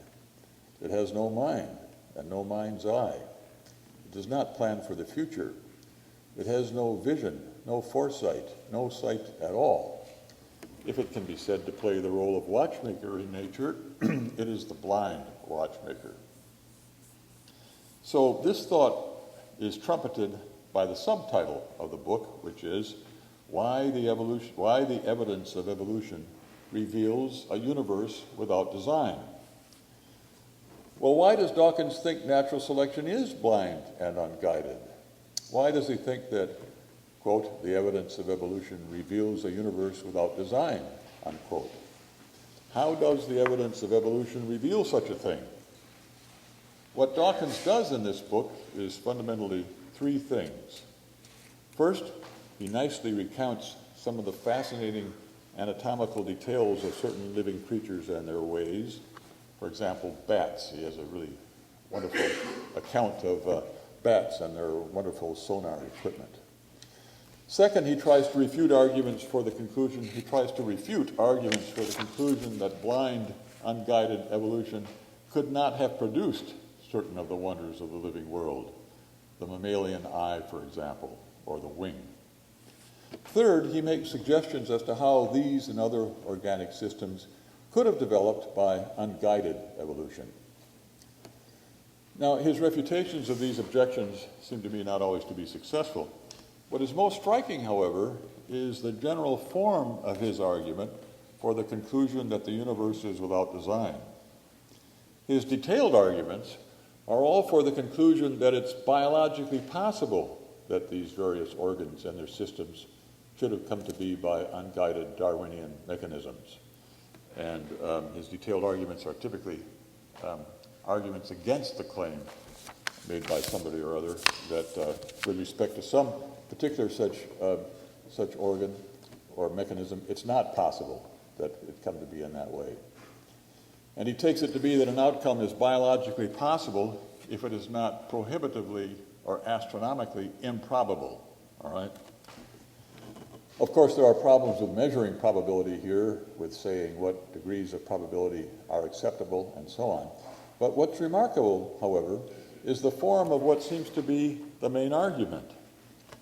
It has no mind and no mind's eye. It does not plan for the future. It has no vision, no foresight, no sight at all. If it can be said to play the role of watchmaker in nature, it is the blind watchmaker. So this thought is trumpeted by the subtitle of the book, which is Why the Evidence of Evolution Reveals a Universe Without Design. Well, why does Dawkins think natural selection is blind and unguided? Why does he think that, quote, the evidence of evolution reveals a universe without design, unquote? How does the evidence of evolution reveal such a thing? What Dawkins does in this book is fundamentally three things. First, he nicely recounts some of the fascinating anatomical details of certain living creatures and their ways. For example, bats. He has a really wonderful account of bats and their wonderful sonar equipment. Second, he tries to refute arguments for the conclusion that blind, unguided evolution could not have produced certain of the wonders of the living world, the mammalian eye, for example, or the wing. Third, he makes suggestions as to how these and other organic systems could have developed by unguided evolution. Now, his refutations of these objections seem to me not always to be successful. What is most striking, however, is the general form of his argument for the conclusion that the universe is without design. His detailed arguments are all for the conclusion that it's biologically possible that these various organs and their systems should have come to be by unguided Darwinian mechanisms. And his detailed arguments are typically arguments against the claim made by somebody or other that with respect to some particular such organ or mechanism, it's not possible that it come to be in that way. And he takes it to be that an outcome is biologically possible if it is not prohibitively or astronomically improbable, all right? Of course, there are problems with measuring probability here, with saying what degrees of probability are acceptable and so on. But what's remarkable, however, is the form of what seems to be the main argument.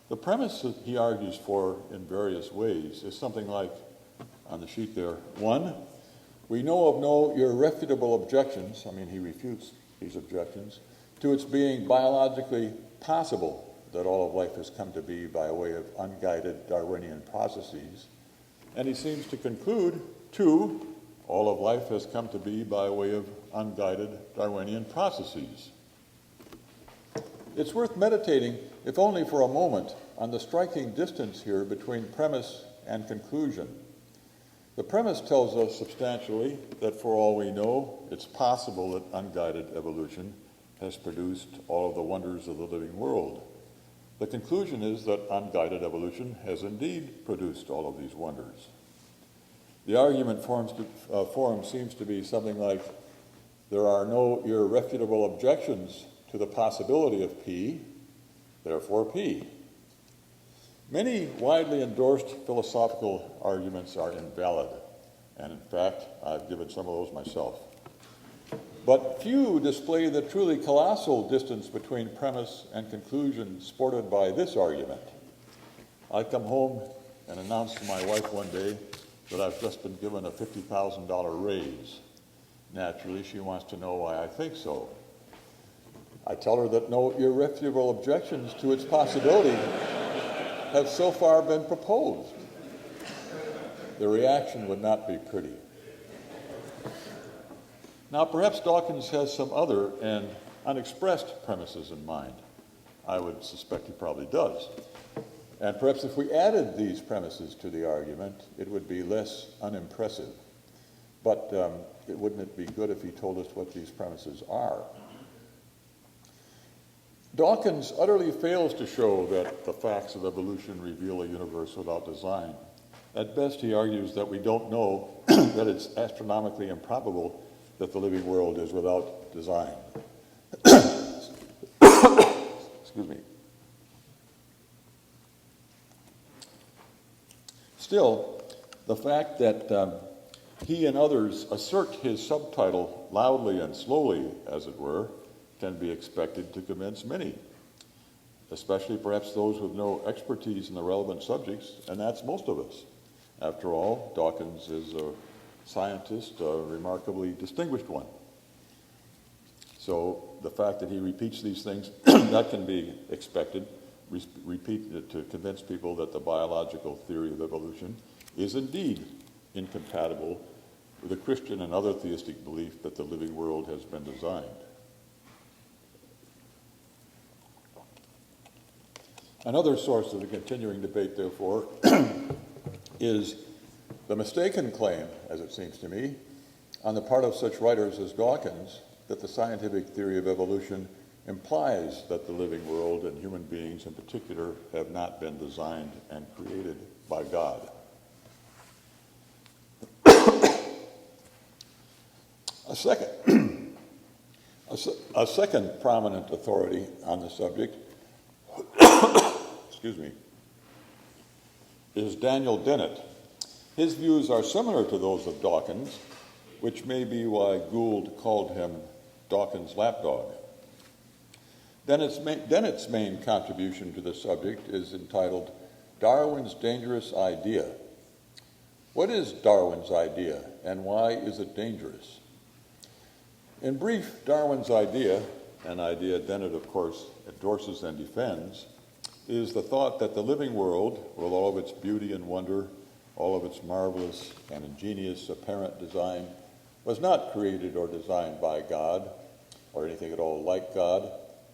The premise that he argues for in various ways is something like, on the sheet there, 1, we know of no irrefutable objections, he refutes these objections, to its being biologically possible that all of life has come to be by way of unguided Darwinian processes. And he seems to conclude, 2, all of life has come to be by way of unguided Darwinian processes. It's worth meditating, if only for a moment, on the striking distance here between premise and conclusion. The premise tells us substantially that for all we know, it's possible that unguided evolution has produced all of the wonders of the living world. The conclusion is that unguided evolution has indeed produced all of these wonders. The argument form seems to be something like, there are no irrefutable objections to the possibility of P, therefore P. Many widely endorsed philosophical arguments are invalid, and in fact, I've given some of those myself. But few display the truly colossal distance between premise and conclusion sported by this argument. I come home and announce to my wife one day that I've just been given a $50,000 raise. Naturally, she wants to know why I think so. I tell her that no irrefutable objections to its possibility have so far been proposed. The reaction would not be pretty. Now, perhaps Dawkins has some other and unexpressed premises in mind. I would suspect he probably does. And perhaps if we added these premises to the argument, it would be less unimpressive. But wouldn't it be good if he told us what these premises are? Dawkins utterly fails to show that the facts of evolution reveal a universe without design. At best, he argues that we don't know that it's astronomically improbable that the living world is without design. Excuse me. Still, the fact that he and others assert his subtitle loudly and slowly, as it were, can be expected to convince many, especially perhaps those with no expertise in the relevant subjects, and that's most of us. After all, Dawkins is a scientist, a remarkably distinguished one. So the fact that he repeats these things, that can be expected, repeat to convince people that the biological theory of evolution is indeed incompatible with a Christian and other theistic belief that the living world has been designed. Another source of the continuing debate, therefore, is the mistaken claim, as it seems to me, on the part of such writers as Dawkins, that the scientific theory of evolution implies that the living world and human beings in particular have not been designed and created by God. A second prominent authority on the subject excuse me, is Daniel Dennett. His views are similar to those of Dawkins, which may be why Gould called him Dawkins' lapdog. Dennett's main contribution to the subject is entitled Darwin's Dangerous Idea. What is Darwin's idea, and why is it dangerous? In brief, Darwin's idea, an idea Dennett, of course, endorses and defends, is the thought that the living world, with all of its beauty and wonder, all of its marvelous and ingenious apparent design, was not created or designed by God, or anything at all like God.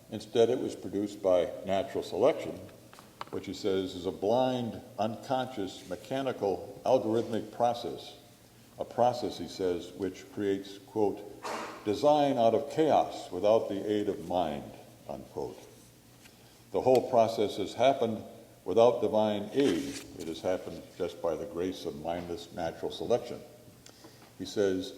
Instead, it was produced by natural selection, which he says is a blind, unconscious, mechanical, algorithmic process. A process, he says, which creates, quote, design out of chaos without the aid of mind, unquote. The whole process has happened without divine aid. It has happened just by the grace of mindless natural selection. He says,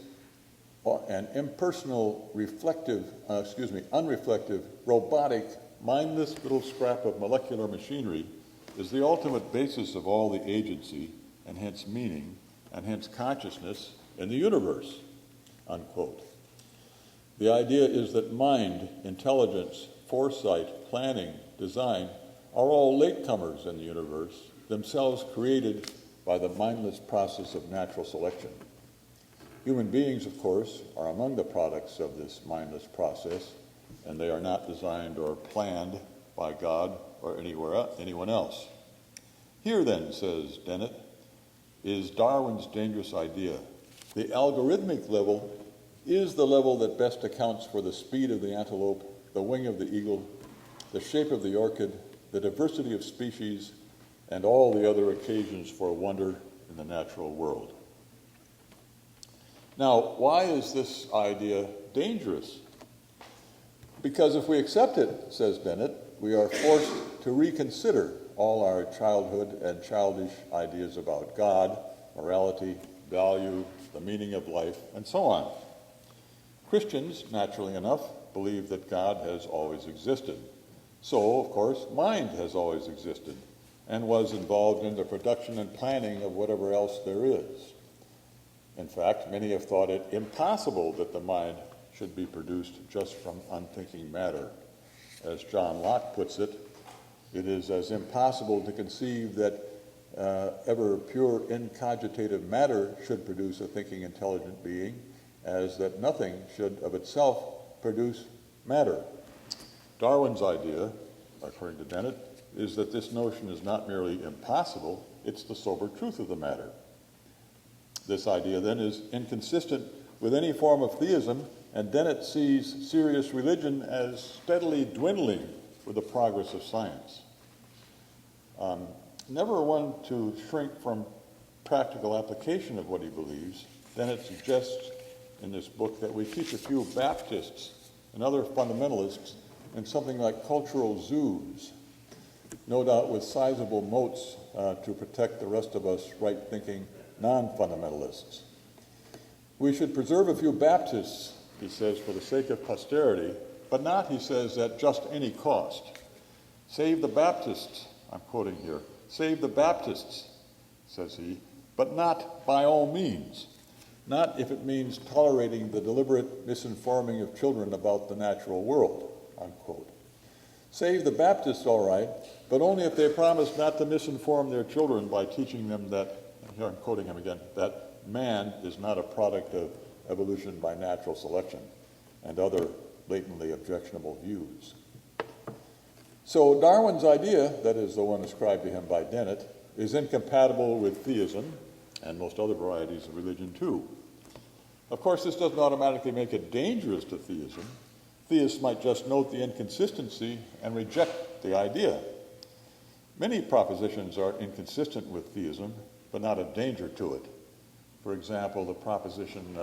an impersonal, unreflective, robotic, mindless little scrap of molecular machinery is the ultimate basis of all the agency, and hence meaning, and hence consciousness in the universe, unquote. The idea is that mind, intelligence, foresight, planning, design are all latecomers in the universe, themselves created by the mindless process of natural selection. Human beings, of course, are among the products of this mindless process, and they are not designed or planned by God or anyone else. Here then, says Dennett, is Darwin's dangerous idea. The algorithmic level is the level that best accounts for the speed of the antelope, the wing of the eagle, the shape of the orchid, the diversity of species, and all the other occasions for wonder in the natural world. Now, why is this idea dangerous? Because if we accept it, says Dennett, we are forced to reconsider all our childhood and childish ideas about God, morality, value, the meaning of life, and so on. Christians, naturally enough, believe that God has always existed. So, of course, mind has always existed and was involved in the production and planning of whatever else there is. In fact, many have thought it impossible that the mind should be produced just from unthinking matter. As John Locke puts it, it is as impossible to conceive that ever pure incogitative matter should produce a thinking, intelligent being, as that nothing should of itself produce matter. Darwin's idea, according to Dennett, is that this notion is not merely impossible, it's the sober truth of the matter. This idea, then, is inconsistent with any form of theism, and Dennett sees serious religion as steadily dwindling with the progress of science. Never one to shrink from practical application of what he believes, Dennett suggests in this book that we teach a few Baptists and other fundamentalists in something like cultural zoos, no doubt with sizable moats to protect the rest of us right-thinking non-fundamentalists. We should preserve a few Baptists, he says, for the sake of posterity, but not, he says, at just any cost. Save the Baptists, I'm quoting here, save the Baptists, says he, but not by all means. Not if it means tolerating the deliberate misinforming of children about the natural world, unquote. Save the Baptists, all right, but only if they promise not to misinform their children by teaching them that, here I'm quoting him again, that man is not a product of evolution by natural selection and other blatantly objectionable views. So Darwin's idea, that is the one ascribed to him by Dennett, is incompatible with theism and most other varieties of religion too. Of course, this doesn't automatically make it dangerous to theism. Theists might just note the inconsistency and reject the idea. Many propositions are inconsistent with theism, but not a danger to it. For example, the proposition,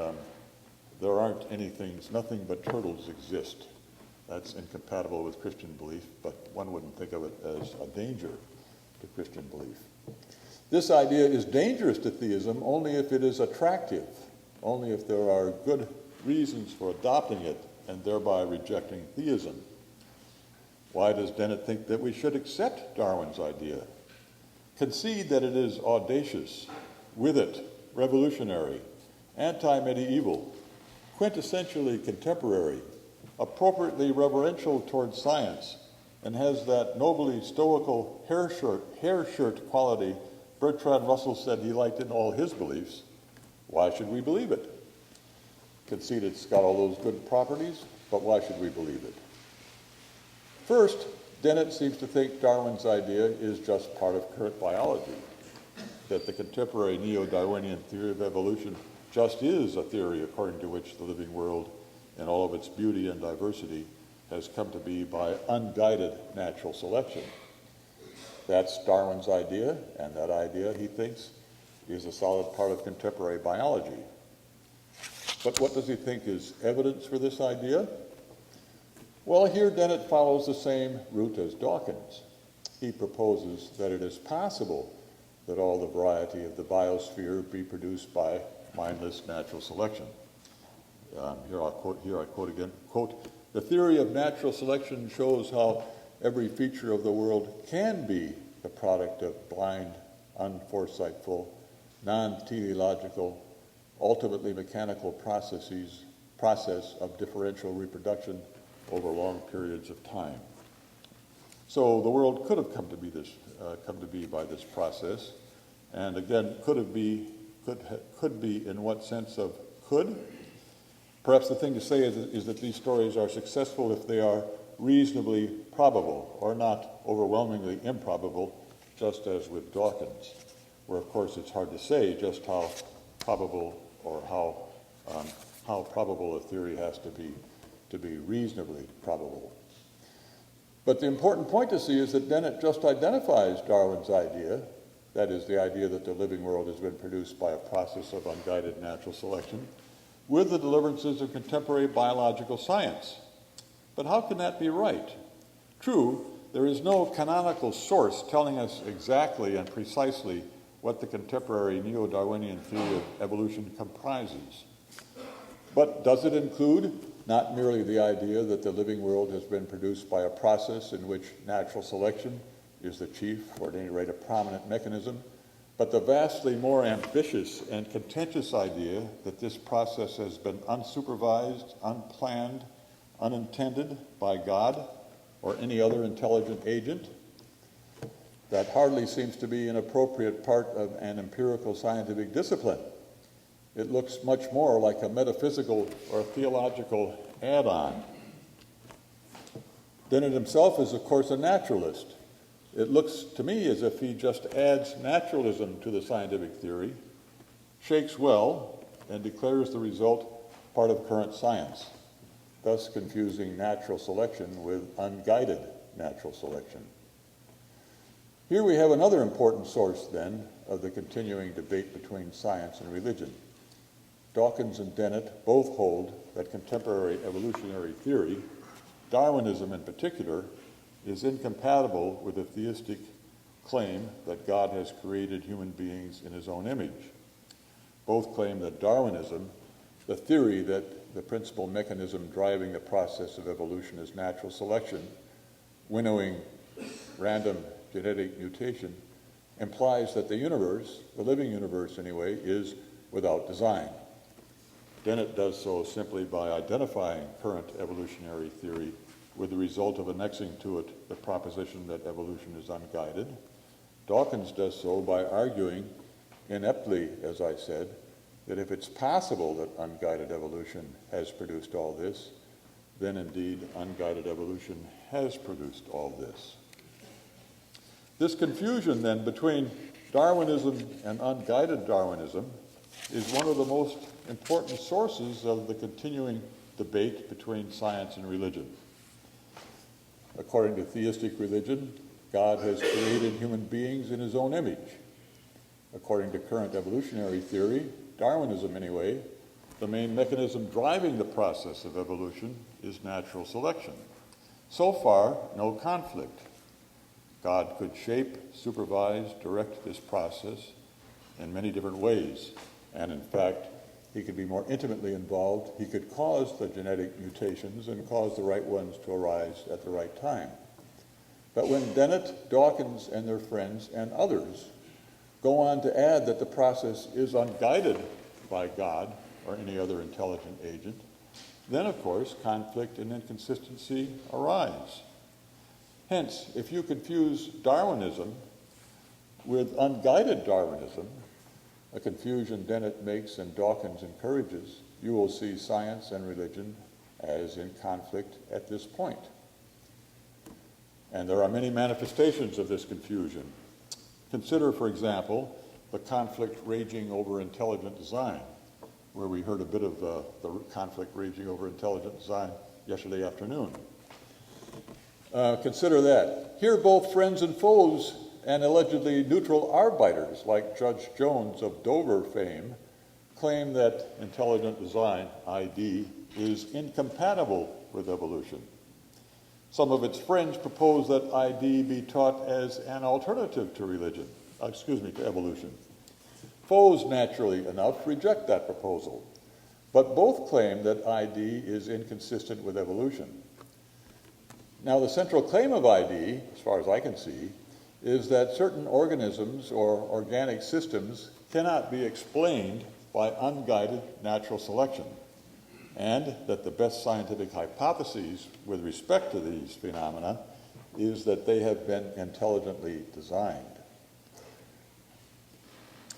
there aren't any things, nothing but turtles exist. That's incompatible with Christian belief, but one wouldn't think of it as a danger to Christian belief. This idea is dangerous to theism only if it is attractive, only if there are good reasons for adopting it and thereby rejecting theism. Why does Dennett think that we should accept Darwin's idea? Concede that it is audacious, with it, revolutionary, anti-medieval, quintessentially contemporary, appropriately reverential towards science, and has that nobly stoical hair shirt quality Bertrand Russell said he liked in all his beliefs. Why should we believe it? Concede it's got all those good properties, but why should we believe it? First, Dennett seems to think Darwin's idea is just part of current biology, that the contemporary neo-Darwinian theory of evolution just is a theory according to which the living world, in all of its beauty and diversity, has come to be by unguided natural selection. That's Darwin's idea, and that idea, he thinks, is a solid part of contemporary biology. But what does he think is evidence for this idea? Well, here Dennett follows the same route as Dawkins. He proposes that it is possible that all the variety of the biosphere be produced by mindless natural selection. Here I quote again, quote, "The theory of natural selection shows how every feature of the world can be the product of blind, unforesightful, non-teleological, ultimately mechanical process of differential reproduction over long periods of time." So the world could have come to be by this process, and again, could be in what sense of could? Perhaps the thing to say is that these stories are successful if they are reasonably probable, or not overwhelmingly improbable, just as with Dawkins, where of course it's hard to say just how probable or how probable a theory has to be reasonably probable. But the important point to see is that Dennett just identifies Darwin's idea, that is, the idea that the living world has been produced by a process of unguided natural selection, with the deliverances of contemporary biological science. But how can that be right? True, there is no canonical source telling us exactly and precisely what the contemporary neo-Darwinian theory of evolution comprises. But does it include not merely the idea that the living world has been produced by a process in which natural selection is the chief, or at any rate a prominent mechanism, but the vastly more ambitious and contentious idea that this process has been unsupervised, unplanned, unintended by God or any other intelligent agent? That hardly seems to be an appropriate part of an empirical scientific discipline. It looks much more like a metaphysical or theological add-on. Dennett himself is, of course, a naturalist. It looks to me as if he just adds naturalism to the scientific theory, shakes well, and declares the result part of current science, thus confusing natural selection with unguided natural selection. Here we have another important source, then, of the continuing debate between science and religion. Dawkins and Dennett both hold that contemporary evolutionary theory, Darwinism in particular, is incompatible with the theistic claim that God has created human beings in his own image. Both claim that Darwinism the theory that the principal mechanism driving the process of evolution is natural selection, winnowing random genetic mutation, implies that the universe, the living universe anyway, is without design. Dennett does so simply by identifying current evolutionary theory with the result of annexing to it the proposition that evolution is unguided. Dawkins does so by arguing, ineptly, as I said, that if it's possible that unguided evolution has produced all this, then indeed unguided evolution has produced all this. This confusion then between Darwinism and unguided Darwinism is one of the most important sources of the continuing debate between science and religion. According to theistic religion, God has created human beings in his own image. According to current evolutionary theory, Darwinism anyway, the main mechanism driving the process of evolution is natural selection. So far, no conflict. God could shape, supervise, direct this process in many different ways. And in fact, he could be more intimately involved. He could cause the genetic mutations and cause the right ones to arise at the right time. But when Dennett, Dawkins, and their friends, and others go on to add that the process is unguided by God or any other intelligent agent, then, of course, conflict and inconsistency arise. Hence, if you confuse Darwinism with unguided Darwinism, a confusion Dennett makes and Dawkins encourages, you will see science and religion as in conflict at this point. And there are many manifestations of this confusion. Consider, for example, the conflict raging over intelligent design, where we heard a bit of the conflict raging over intelligent design yesterday afternoon. Consider that. Here both friends and foes and allegedly neutral arbiters like Judge Jones of Dover fame claim that intelligent design, ID, is incompatible with evolution. Some of its friends propose that ID be taught as an alternative to to evolution. Foes, naturally enough, reject that proposal, but both claim that ID is inconsistent with evolution. Now, the central claim of ID, as far as I can see, is that certain organisms or organic systems cannot be explained by unguided natural selection, and that the best scientific hypotheses with respect to these phenomena is that they have been intelligently designed.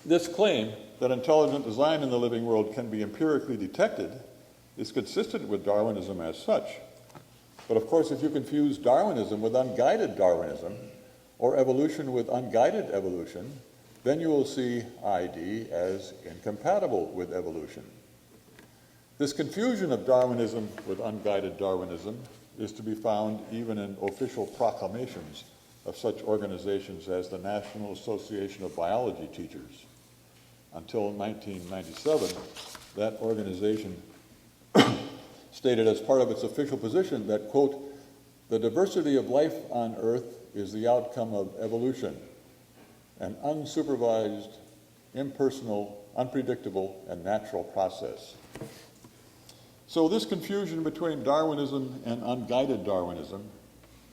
This claim that intelligent design in the living world can be empirically detected is consistent with Darwinism as such. But of course, if you confuse Darwinism with unguided Darwinism, or evolution with unguided evolution, then you will see ID as incompatible with evolution. This confusion of Darwinism with unguided Darwinism is to be found even in official proclamations of such organizations as the National Association of Biology Teachers. Until 1997, that organization stated as part of its official position that, quote, the diversity of life on Earth is the outcome of evolution, an unsupervised, impersonal, unpredictable, and natural process. So this confusion between Darwinism and unguided Darwinism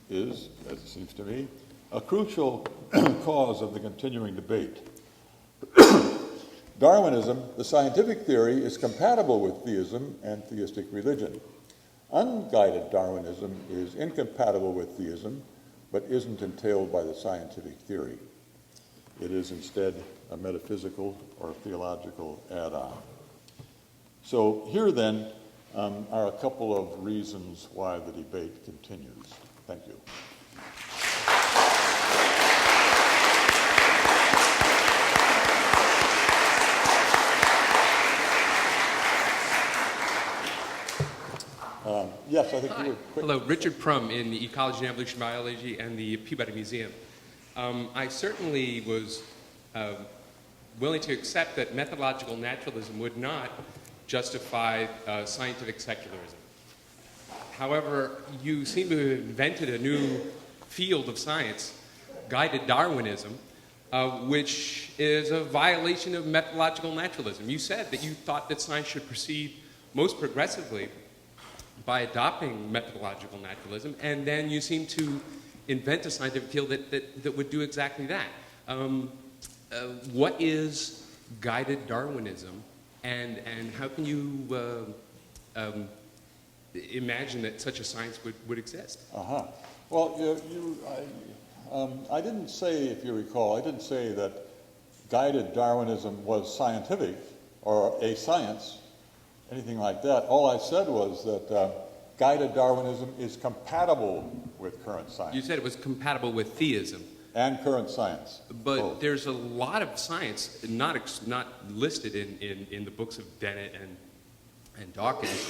is, as it seems to me, a crucial cause of the continuing debate. Darwinism, the scientific theory, is compatible with theism and theistic religion. Unguided Darwinism is incompatible with theism, but isn't entailed by the scientific theory. It is instead a metaphysical or theological add-on. So here then are a couple of reasons why the debate continues. Thank you. Yes, I think you were quick. Hello, Richard Prum in the Ecology and Evolution Biology and the Peabody Museum. I certainly was willing to accept that methodological naturalism would not justify scientific secularism. However, you seem to have invented a new field of science, guided Darwinism, which is a violation of methodological naturalism. You said that you thought that science should proceed most progressively by adopting methodological naturalism, and then you seem to invent a scientific field that would do exactly that. What is guided Darwinism, and how can you imagine that such a science would exist? Well, I didn't say, if you recall, I didn't say that guided Darwinism was scientific or a science, anything like that. All I said was that guided Darwinism is compatible with current science. You said it was compatible with theism. And current science. But both. There's a lot of science not listed in the books of Dennett and Dawkins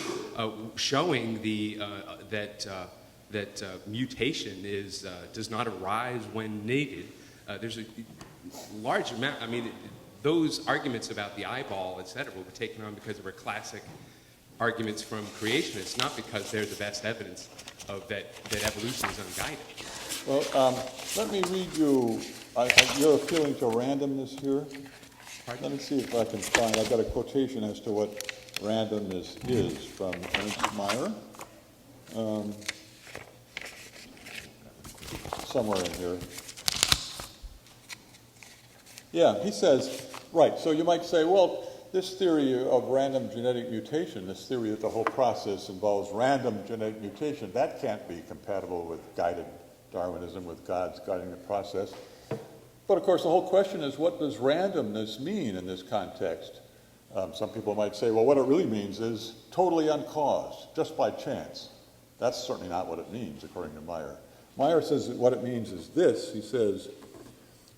showing that mutation does not arise when needed. There's a large amount. I mean, those arguments about the eyeball, et cetera, were taken on because they were classic arguments from creationists, not because they're the best evidence of that evolution is unguided. Well, let me read you, you're appealing to randomness here. Pardon? Let me see if I can find, I've got a quotation as to what randomness is from Ernst Mayr. Somewhere in here. Yeah, he says, right, so you might say, well, this theory of random genetic mutation, this theory that the whole process involves random genetic mutation, that can't be compatible with guided Darwinism, with God's guiding the process. But of course, the whole question is, what does randomness mean in this context? Some people might say, well, what it really means is totally uncaused, just by chance. That's certainly not what it means, according to Mayr. Mayr says that what it means is this. He says,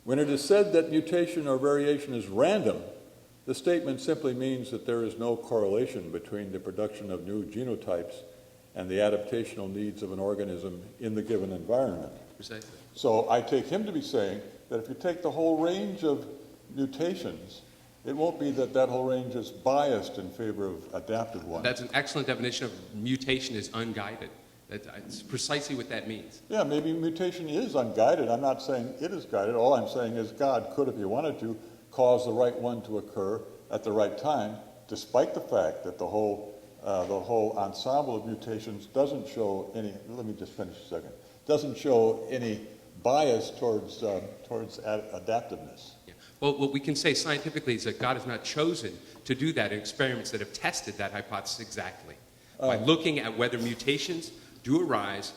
when it is said that mutation or variation is random, the statement simply means that there is no correlation between the production of new genotypes and the adaptational needs of an organism in the given environment. Precisely. So I take him to be saying that if you take the whole range of mutations, it won't be that that whole range is biased in favor of adaptive ones. That's an excellent definition of mutation is unguided. That's precisely what that means. Yeah, maybe mutation is unguided. I'm not saying it is guided. All I'm saying is God could, if he wanted to, cause the right one to occur at the right time, despite the fact that the whole ensemble of mutations doesn't show any, let me just finish a second, doesn't show any bias towards adaptiveness. Yeah. Well, what we can say scientifically is that God has not chosen to do that in experiments that have tested that hypothesis exactly. By looking at whether mutations do arise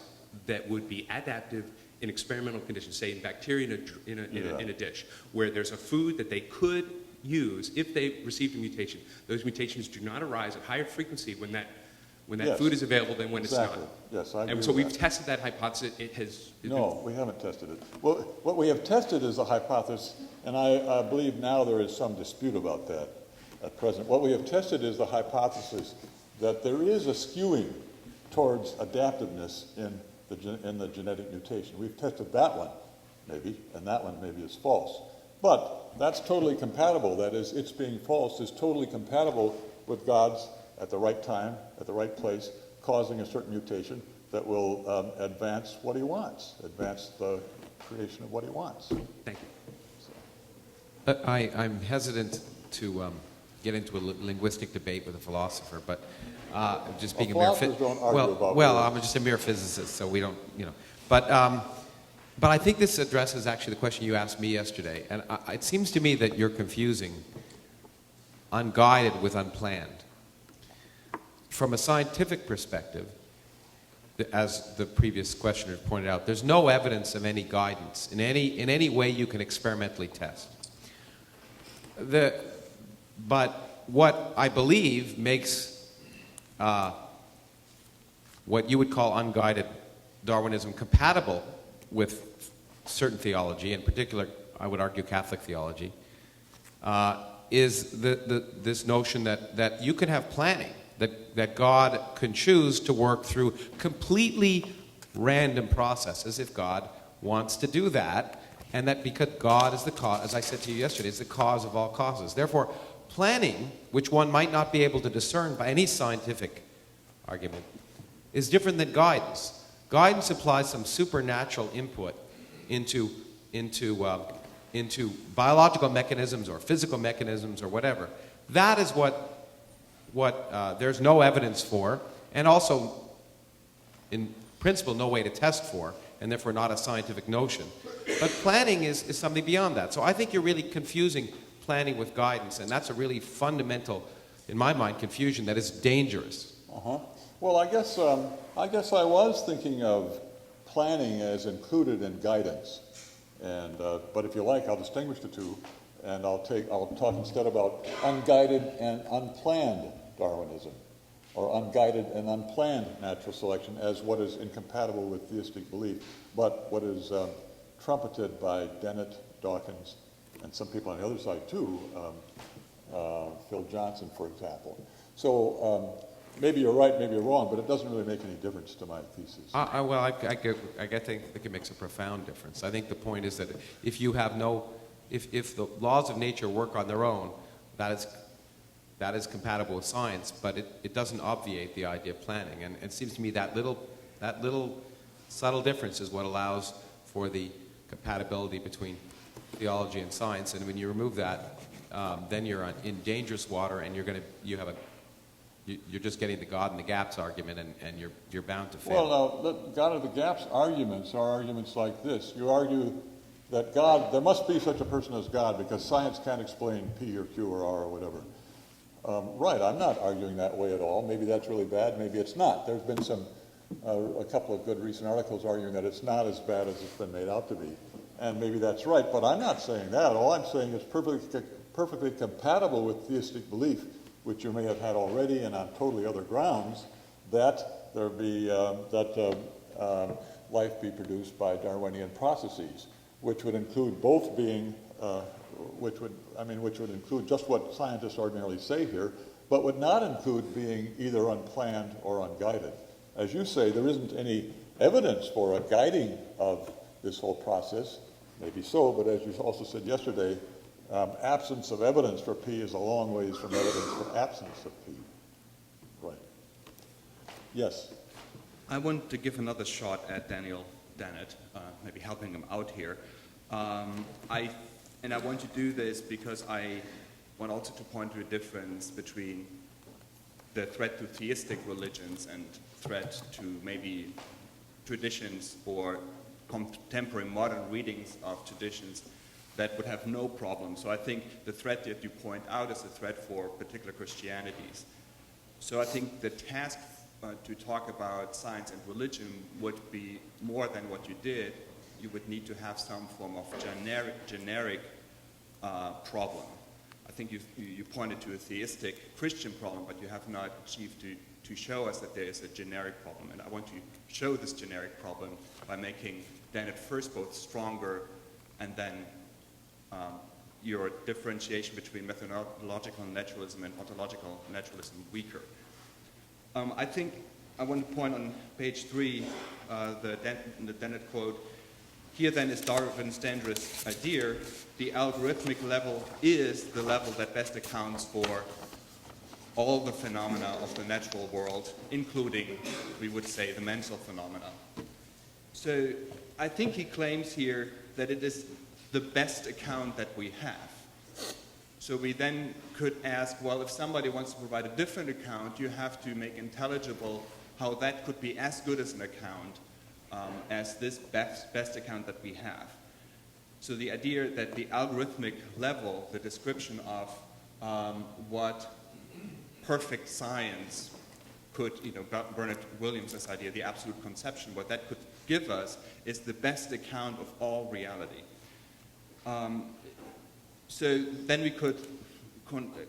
that would be adaptive in experimental conditions, say in bacteria in a dish, where there's a food that they could use if they received a mutation. Those mutations do not arise at higher frequency when that Yes, food is available than when exactly. it's not. Yes, I agree And so with we've that. tested that hypothesis. No, we haven't tested it. Well, what we have tested is a hypothesis, and I believe now there is some dispute about that at present. What we have tested is the hypothesis that there is a skewing towards adaptiveness in the genetic mutation. We've tested that one, maybe, and that one maybe is false. But that's totally compatible. That is, its being false is totally compatible with God's, at the right time, at the right place, causing a certain mutation that will advance what he wants, advance the creation of what he wants. Thank you. I'm hesitant to get into a linguistic debate with a philosopher, but just being a mere philosophers don't argue about well, words. I'm just a mere physicist, so we don't, But I think this addresses actually the question you asked me yesterday, and it seems to me that you're confusing unguided with unplanned. From a scientific perspective, as the previous questioner pointed out, there's no evidence of any guidance in any way you can experimentally test. But what I believe makes what you would call unguided Darwinism compatible with certain theology, in particular, I would argue Catholic theology, is this notion that you can have planning, that God can choose to work through completely random processes if God wants to do that, and that because God is the cause, as I said to you yesterday, is the cause of all causes. Therefore, planning, which one might not be able to discern by any scientific argument, is different than guidance. Guidance implies some supernatural input into biological mechanisms or physical mechanisms or whatever. That is what what there's no evidence for, and also, in principle, no way to test for, and therefore not a scientific notion. But planning is something beyond that. So I think you're really confusing planning with guidance, and that's a really fundamental, in my mind, confusion that is dangerous. Well, I guess I was thinking of planning as included in guidance, and but if you like, I'll distinguish the two, and I'll talk instead about unguided and unplanned Darwinism, or unguided and unplanned natural selection as what is incompatible with theistic belief, but what is trumpeted by Dennett, Dawkins, and some people on the other side too, Phil Johnson, for example. So maybe you're right, maybe you're wrong, but it doesn't really make any difference to my thesis. I think it makes a profound difference. I think the point is that if you have if the laws of nature work on their own, that is compatible with science, but it doesn't obviate the idea of planning. And it seems to me that little subtle difference is what allows for the compatibility between theology and science. And when you remove that, then you're in dangerous water, and you're just getting the God in the gaps argument, and you're bound to fail. Well, now, the God of the gaps arguments are arguments like this. You argue that there must be such a person as God because science can't explain P or Q or R or whatever. Right, I'm not arguing that way at all. Maybe that's really bad, maybe it's not. There's been a couple of good recent articles arguing that it's not as bad as it's been made out to be. And maybe that's right, but I'm not saying that. All I'm saying is perfectly compatible with theistic belief, which you may have had already and on totally other grounds, that there be life be produced by Darwinian processes, which would include both being, which would include just what scientists ordinarily say here, but would not include being either unplanned or unguided. As you say, there isn't any evidence for a guiding of this whole process. Maybe so, but as you also said yesterday, absence of evidence for P is a long ways from evidence for absence of P. Right. Yes? I want to give another shot at Daniel Dennett, maybe helping him out here. And I want to do this because I want also to point to a difference between the threat to theistic religions and threat to maybe traditions or contemporary modern readings of traditions that would have no problem. So I think the threat that you point out is a threat for particular Christianities. So I think the task to talk about science and religion would be more than what you did. You would need to have some form of generic problem. I think you pointed to a theistic Christian problem, but you have not achieved to show us that there is a generic problem. And I want to show this generic problem by making Dennett first both stronger and then your differentiation between methodological naturalism and ontological naturalism weaker. I think I want to point on page 3, the Dennett quote, "Here then is Darwin's dangerous idea. The algorithmic level is the level that best accounts for all the phenomena of the natural world, including, we would say, the mental phenomena." So I think he claims here that it is the best account that we have. So we then could ask, well, if somebody wants to provide a different account, you have to make intelligible how that could be as good as an account as this best account that we have. So the idea that the algorithmic level, the description of what perfect science could, Bernard Williams' idea, the absolute conception, what that could give us is the best account of all reality. So then we could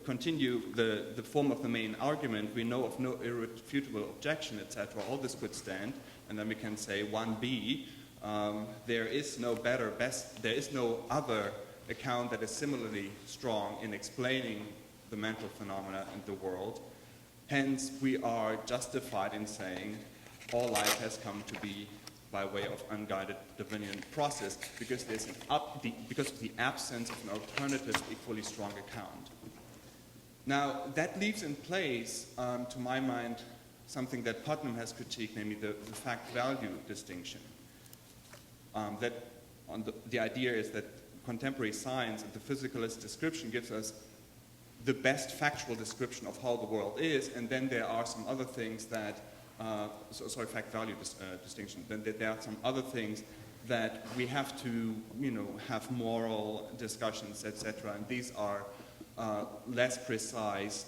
continue the form of the main argument. We know of no irrefutable objection, etc. All this could stand, and then we can say 1b, there is no other account that is similarly strong in explaining the mental phenomena in the world. Hence, we are justified in saying all life has come to be by way of unguided Darwinian process because because of the absence of an alternative equally strong account. Now, that leaves in place, to my mind, something that Putnam has critiqued, namely the fact-value distinction. The idea is that contemporary science and the physicalist description gives us the best factual description of how the world is, and then there are some other things that, fact-value distinction, then there are some other things that we have to, have moral discussions, etc., and these are less precise,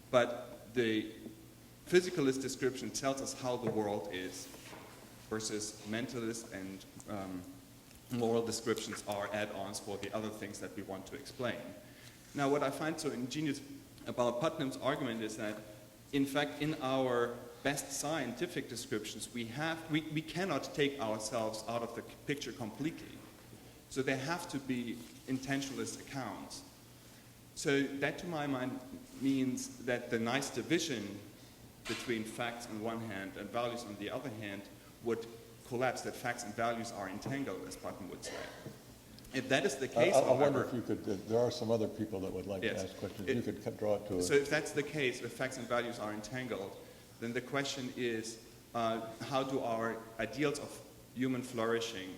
but the physicalist description tells us how the world is, versus mentalist and moral descriptions are add-ons for the other things that we want to explain. Now, what I find so ingenious about Putnam's argument is that, in fact, in our best scientific descriptions, we cannot take ourselves out of the picture completely. So there have to be intentionalist accounts. So that, to my mind, means that the nice division between facts on one hand and values on the other hand would collapse, that facts and values are entangled, as Putnam would say. If that is the case, I wonder if you could, there are some other people that would like to ask questions. You could draw it to So if that's the case, if facts and values are entangled, then the question is, how do our ideals of human flourishing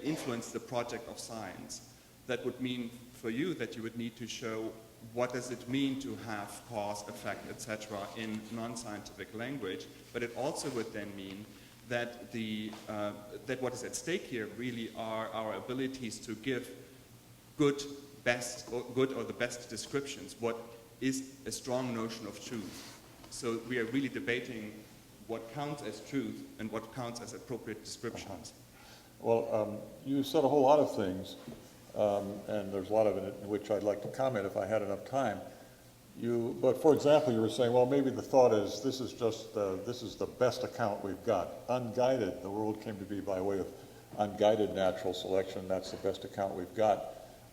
influence the project of science? That would mean for you that you would need to show what does it mean to have cause, effect, etc. in non-scientific language, but it also would then mean that that what is at stake here really are our abilities to give good or the best descriptions, what is a strong notion of truth. So we are really debating what counts as truth and what counts as appropriate descriptions. Well, you said a whole lot of things, and there's a lot of it in which I'd like to comment if I had enough time. But for example, you were saying, well, maybe the thought is this is the best account we've got. Unguided, the world came to be by way of unguided natural selection. That's the best account we've got.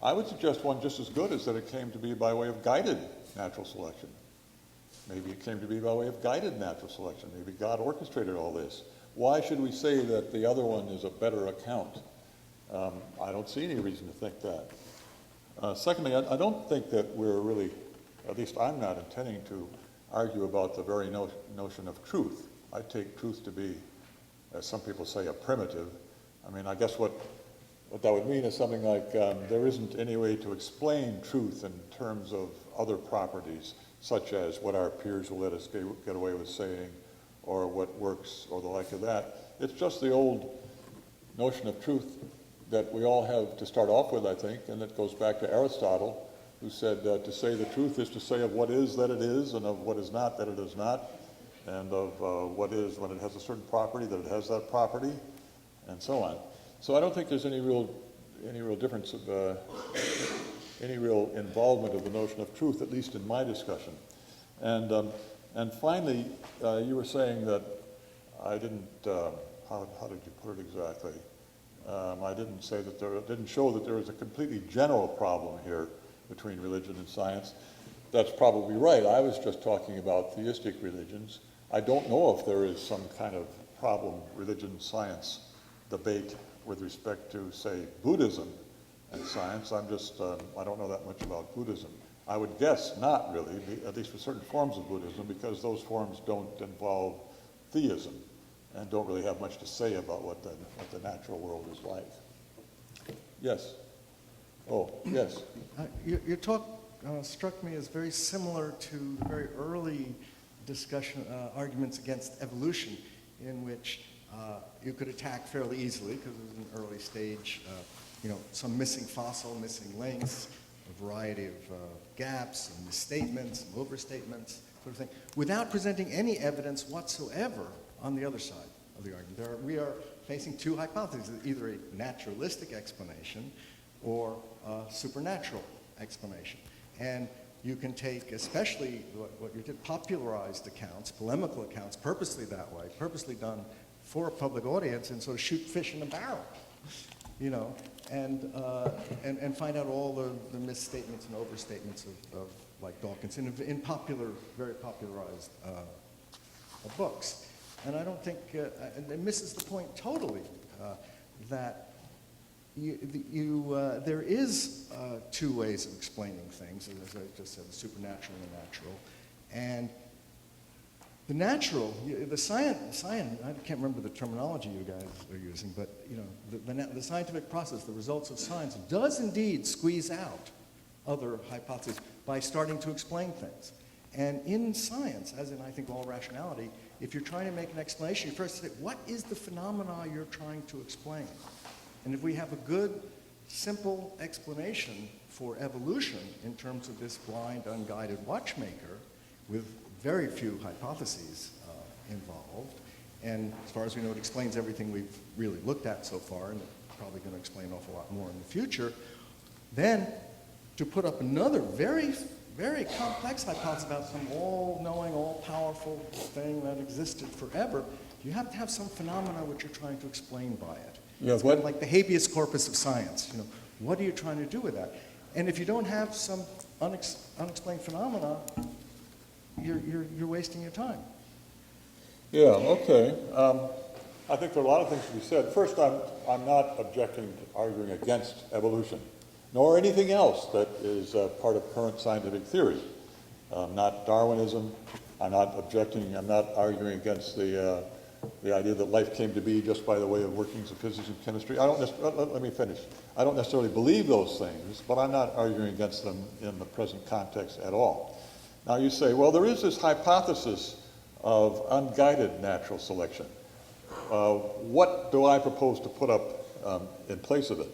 I would suggest one just as good is that it came to be by way of guided natural selection. Maybe it came to be by way of guided natural selection. Maybe God orchestrated all this. Why should we say that the other one is a better account? I don't see any reason to think that. Secondly, I don't think that we're really, at least I'm not intending to argue about the very notion of truth. I take truth to be, as some people say, a primitive. I mean, I guess what that would mean is something like there isn't any way to explain truth in terms of other properties, such as what our peers will let us get away with saying, or what works, or the like of that. It's just the old notion of truth that we all have to start off with, I think, and it goes back to Aristotle, who said to say the truth is to say of what is that it is, and of what is not that it is not, and of what is when it has a certain property that it has that property, and so on. So I don't think there's any real difference of any real involvement of the notion of truth, at least in my discussion. And finally, you were saying that I didn't. How did you put it exactly? I didn't say that didn't show that there was a completely general problem here between religion and science. That's probably right. I was just talking about theistic religions. I don't know if there is some kind of problem religion-science debate with respect to, say, Buddhism and science. I don't know that much about Buddhism. I would guess not really, at least for certain forms of Buddhism, because those forms don't involve theism and don't really have much to say about what the natural world is like. Yes. Oh, yes. Your talk struck me as very similar to the very early discussion, arguments against evolution, in which you could attack fairly easily, because it was an early stage, some missing fossil, missing links, a variety of gaps and misstatements and overstatements, sort of thing, without presenting any evidence whatsoever on the other side of the argument. We are facing two hypotheses, either a naturalistic explanation or a supernatural explanation. And you can take, especially what you did, popularized accounts, polemical accounts, purposely that way, purposely done for a public audience, and sort of shoot fish in a barrel, and find out all the misstatements and overstatements of like Dawkins in popular, very popularized books. And I don't think, and it misses the point totally, that there is two ways of explaining things, as I just said, the supernatural and the natural. And the natural, the science, I can't remember the terminology you guys are using, but the scientific process, the results of science, does indeed squeeze out other hypotheses by starting to explain things. And in science, as in I think all rationality, if you're trying to make an explanation, you first say, what is the phenomena you're trying to explain? And if we have a good, simple explanation for evolution in terms of this blind, unguided watchmaker with very few hypotheses involved, and as far as we know, it explains everything we've really looked at so far, and it's probably going to explain an awful lot more in the future, then to put up another very, very complex hypothesis about some all-knowing, all-powerful thing that existed forever, you have to have some phenomena which you're trying to explain by it. Yeah, it's kind of like the habeas corpus of science. What are you trying to do with that? And if you don't have some unexplained phenomena, you're wasting your time. Yeah, okay. I think there are a lot of things to be said. First, I'm not objecting to arguing against evolution, nor anything else that is part of current scientific theory. Not Darwinism. I'm not arguing against the idea that life came to be just by the way of workings of physics and chemistry. Let me finish. I don't necessarily believe those things, but I'm not arguing against them in the present context at all. Now you say, well, there is this hypothesis of unguided natural selection. What do I propose to put up in place of it?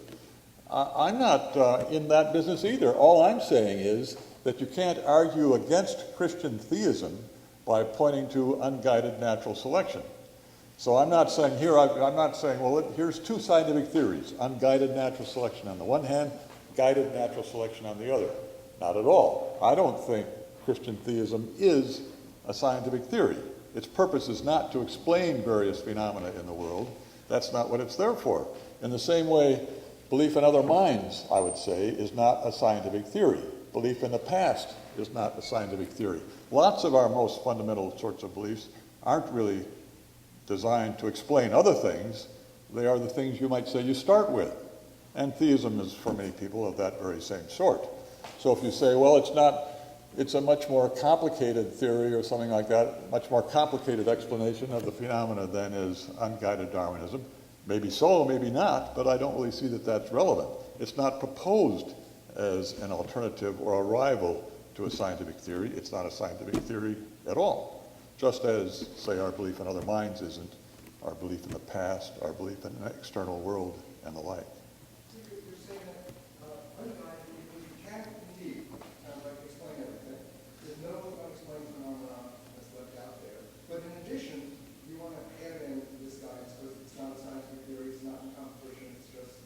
I'm not in that business either. All I'm saying is that you can't argue against Christian theism by pointing to unguided natural selection. So I'm not saying well, here's two scientific theories, unguided natural selection on the one hand, guided natural selection on the other. Not at all. I don't think Christian theism is a scientific theory. Its purpose is not to explain various phenomena in the world. That's not what it's there for. In the same way, belief in other minds, I would say, is not a scientific theory. Belief in the past is not a scientific theory. Lots of our most fundamental sorts of beliefs aren't really designed to explain other things. They are the things you might say you start with. And theism is, for many people, of that very same sort. So if you say, well, it's a much more complicated theory or something like that, much more complicated explanation of the phenomena than is unguided Darwinism, maybe so, maybe not, but I don't really see that that's relevant. It's not proposed as an alternative or a rival to a scientific theory. It's not a scientific theory at all. Just as, say, our belief in other minds isn't, our belief in the past, our belief in an external world, and the like. You're saying that unguided because you can't indeed explain everything. There's no unexplained phenomena that's left out there. But in addition, you want to add in this guidance because it's not a scientific theory, it's not in competition, it's just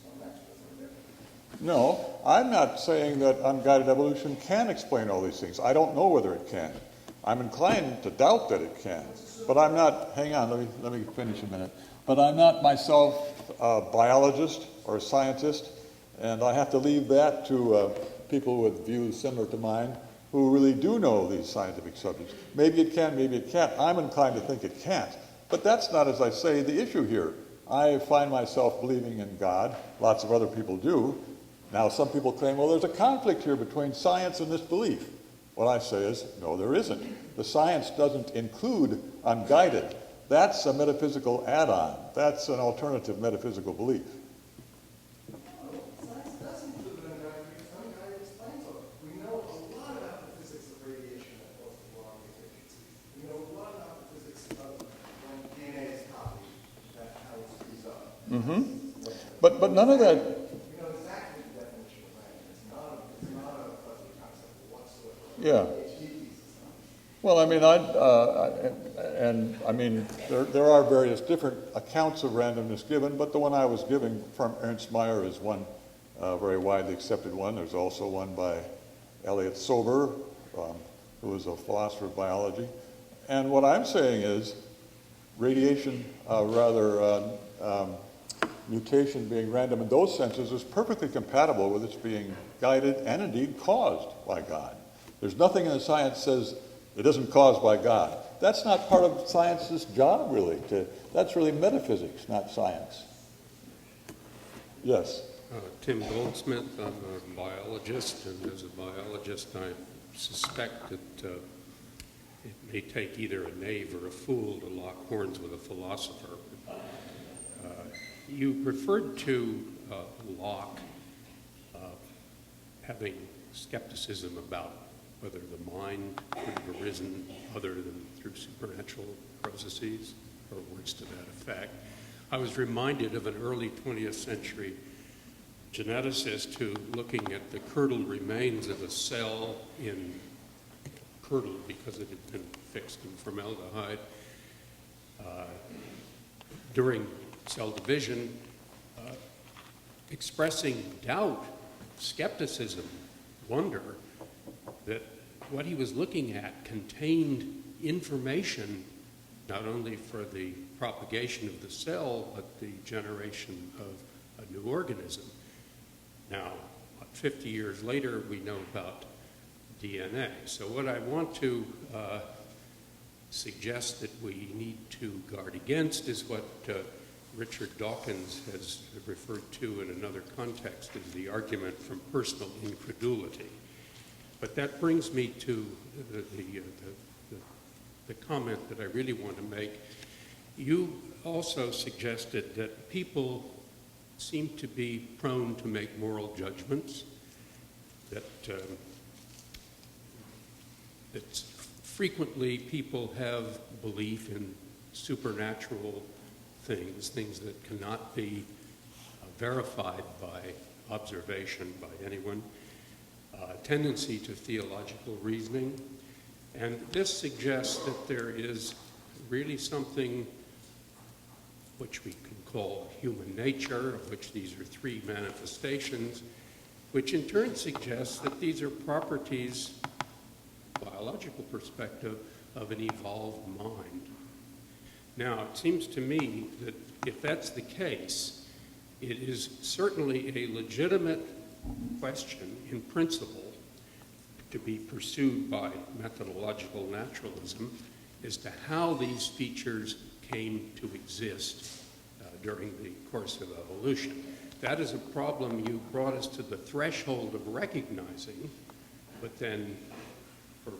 some extra, something different. No, I'm not saying that unguided evolution can explain all these things. I don't know whether it can. I'm inclined to doubt that it can, but I'm not, hang on, let me finish a minute. But I'm not myself a biologist or a scientist, and I have to leave that to people with views similar to mine who really do know these scientific subjects. Maybe it can, maybe it can't. I'm inclined to think it can't. But that's not, as I say, the issue here. I find myself believing in God. Lots of other people do. Now, some people claim, well, there's a conflict here between science and this belief. What I say is, no, there isn't. The science doesn't include unguided. That's a metaphysical add-on. That's an alternative metaphysical belief. Science does include unguided because unguided explains all. We know a lot about the physics of radiation that causes long efficiencies. We know a lot about the physics of when DNA is copied, how it screws up. Mm-hmm. But none of that. We know exactly the definition of random. It's not a fuzzy concept whatsoever. Yeah. Well, I mean, there are various different accounts of randomness given, but the one I was giving from Ernst Mayr is one very widely accepted one. There's also one by Elliot Sober, who is a philosopher of biology. And what I'm saying is radiation, mutation being random in those senses is perfectly compatible with its being guided and indeed caused by God. There's nothing in the science says it isn't caused by God. That's not part of science's job, really. That's really metaphysics, not science. Yes? Tim Goldsmith, I'm a biologist, and as a biologist I suspect that it may take either a knave or a fool to lock horns with a philosopher. You referred to Locke having skepticism about whether the mind could have arisen other than through supernatural processes, or words to that effect, I was reminded of an early 20th century geneticist who, looking at the curdled remains of a cell curdled because it had been fixed in formaldehyde, during cell division, expressing doubt, skepticism, wonder that what he was looking at contained information not only for the propagation of the cell, but the generation of a new organism. Now, 50 years later, we know about DNA. So what I want to suggest that we need to guard against is what Richard Dawkins has referred to in another context as the argument from personal incredulity. But that brings me to the comment that I really want to make. You also suggested that people seem to be prone to make moral judgments, that frequently people have belief in supernatural things that cannot be verified by observation by anyone, tendency to theological reasoning. And this suggests that there is really something which we can call human nature, of which these are three manifestations, which in turn suggests that these are properties, biological perspective, of an evolved mind. Now, it seems to me that if that's the case, it is certainly a legitimate question in principle to be pursued by methodological naturalism as to how these features came to exist during the course of evolution. That is a problem you brought us to the threshold of recognizing, but then, for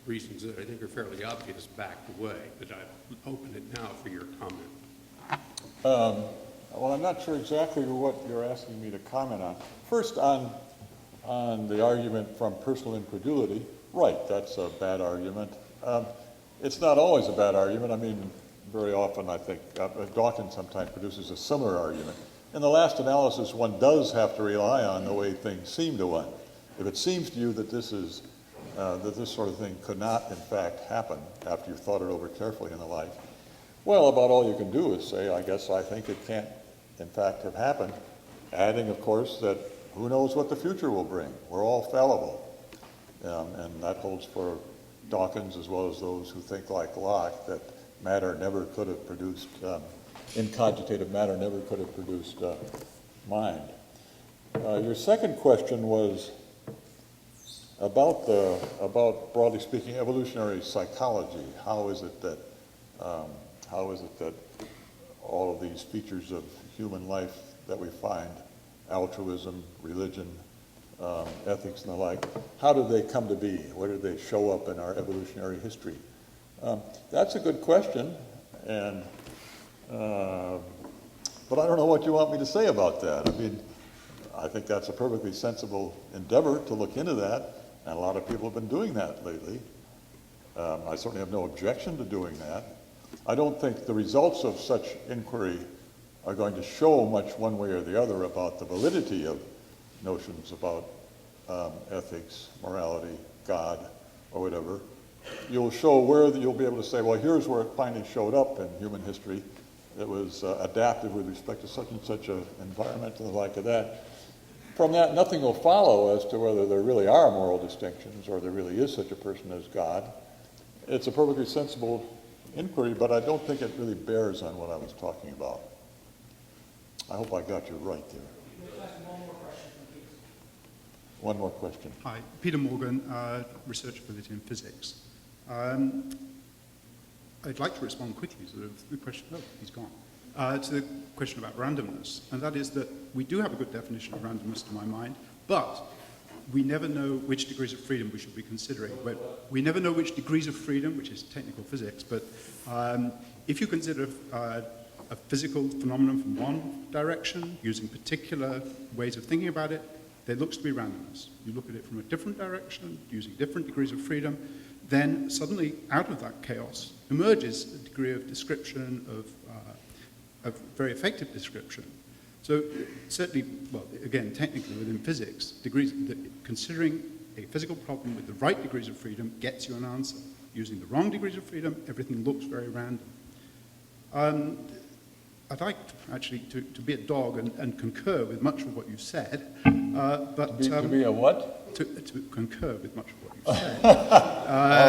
reasons that I think are fairly obvious, backed away. But I open it now for your comment. Well, I'm not sure exactly what you're asking me to comment on. First, on the argument from personal incredulity, right, that's a bad argument. It's not always a bad argument. I mean, very often I think Dawkins sometimes produces a similar argument. In the last analysis, one does have to rely on the way things seem to one. If it seems to you that this sort of thing could not, in fact, happen after you've thought it over carefully and the like, well, about all you can do is say, I guess I think it can't, in fact, have happened, adding, of course, that who knows what the future will bring. We're all fallible. And that holds for Dawkins as well as those who think like Locke, that matter never could have produced, incogitative matter never could have produced mind. Your second question was about broadly speaking, evolutionary psychology. How is it that all of these features of human life that we find, altruism, religion, ethics and the like, how did they come to be? Where did they show up in our evolutionary history? That's a good question, and but I don't know what you want me to say about that. I mean, I think that's a perfectly sensible endeavor to look into that, and a lot of people have been doing that lately. I certainly have no objection to doing that. I don't think the results of such inquiry are going to show much one way or the other about the validity of notions about ethics, morality, God, or whatever. You'll show where you'll be able to say, well, here's where it finally showed up in human history. It was adaptive with respect to such and such an environment and the like of that. From that, nothing will follow as to whether there really are moral distinctions or there really is such a person as God. It's a perfectly sensible inquiry, but I don't think it really bears on what I was talking about. I hope I got you right there. One more question. Hi, Peter Morgan, research ability in physics. I'd like to respond quickly to the question, oh, he's gone, to the question about randomness. And that is that we do have a good definition of randomness to my mind, but we never know which degrees of freedom we should be considering. We never know which degrees of freedom, which is technical physics, but if you consider a physical phenomenon from one direction, using particular ways of thinking about it, there looks to be randomness. You look at it from a different direction, using different degrees of freedom, then suddenly out of that chaos emerges a degree of description, of very effective description. So certainly, well, again, technically within physics, considering a physical problem with the right degrees of freedom gets you an answer. Using the wrong degrees of freedom, everything looks very random. I'd like actually to be a dog and concur with much of what you said, but To be a what? to concur with much of what you said. All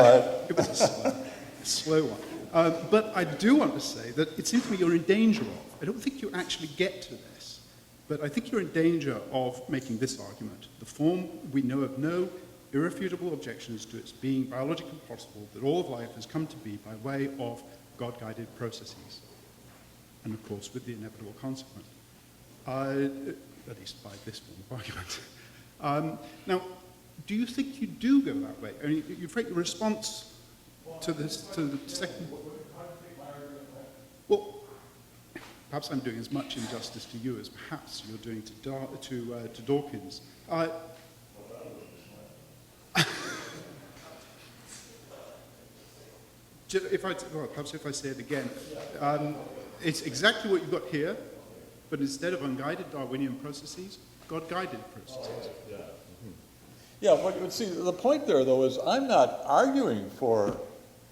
right. It was a slow one. But I do want to say that it seems to me you're in danger of. I don't think you actually get to this, but I think you're in danger of making this argument. The form we know of no irrefutable objections to its being biologically possible that all of life has come to be by way of God-guided processes. And of course, with the inevitable consequence, at least by this form of argument. Now, do you think you do go that way? I mean, you frame your response to this, to the second. Well, perhaps I'm doing as much injustice to you as perhaps you're doing to Dawkins. Perhaps if I say it again, it's exactly what you've got here, but instead of unguided Darwinian processes, God-guided processes. Yeah, but see, the point there, though, is I'm not arguing for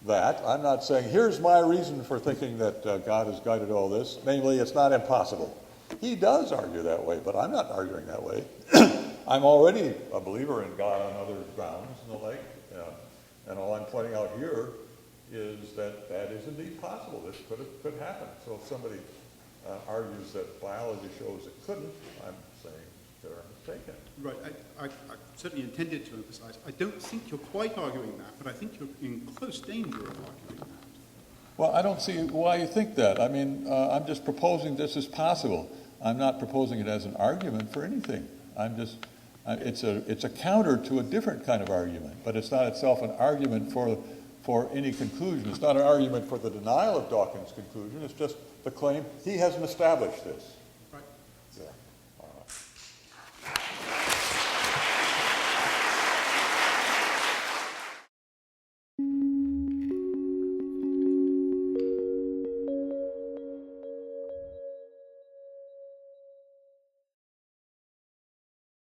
that. I'm not saying, here's my reason for thinking that God has guided all this, namely, it's not impossible. He does argue that way, but I'm not arguing that way. I'm already a believer in God on other grounds and the like, and all I'm pointing out here is that that is indeed possible. This could happen. So if somebody argues that biology shows it couldn't, I'm saying they're mistaken. Right. I certainly intended to emphasize, I don't think you're quite arguing that, but I think you're in close danger of arguing that. Well, I don't see why you think that. I mean, I'm just proposing this as possible. I'm not proposing it as an argument for anything. It's a counter to a different kind of argument, but it's not itself an argument for any conclusion. It's not an argument for the denial of Dawkins' conclusion. It's just the claim he hasn't established this. Right. Yeah.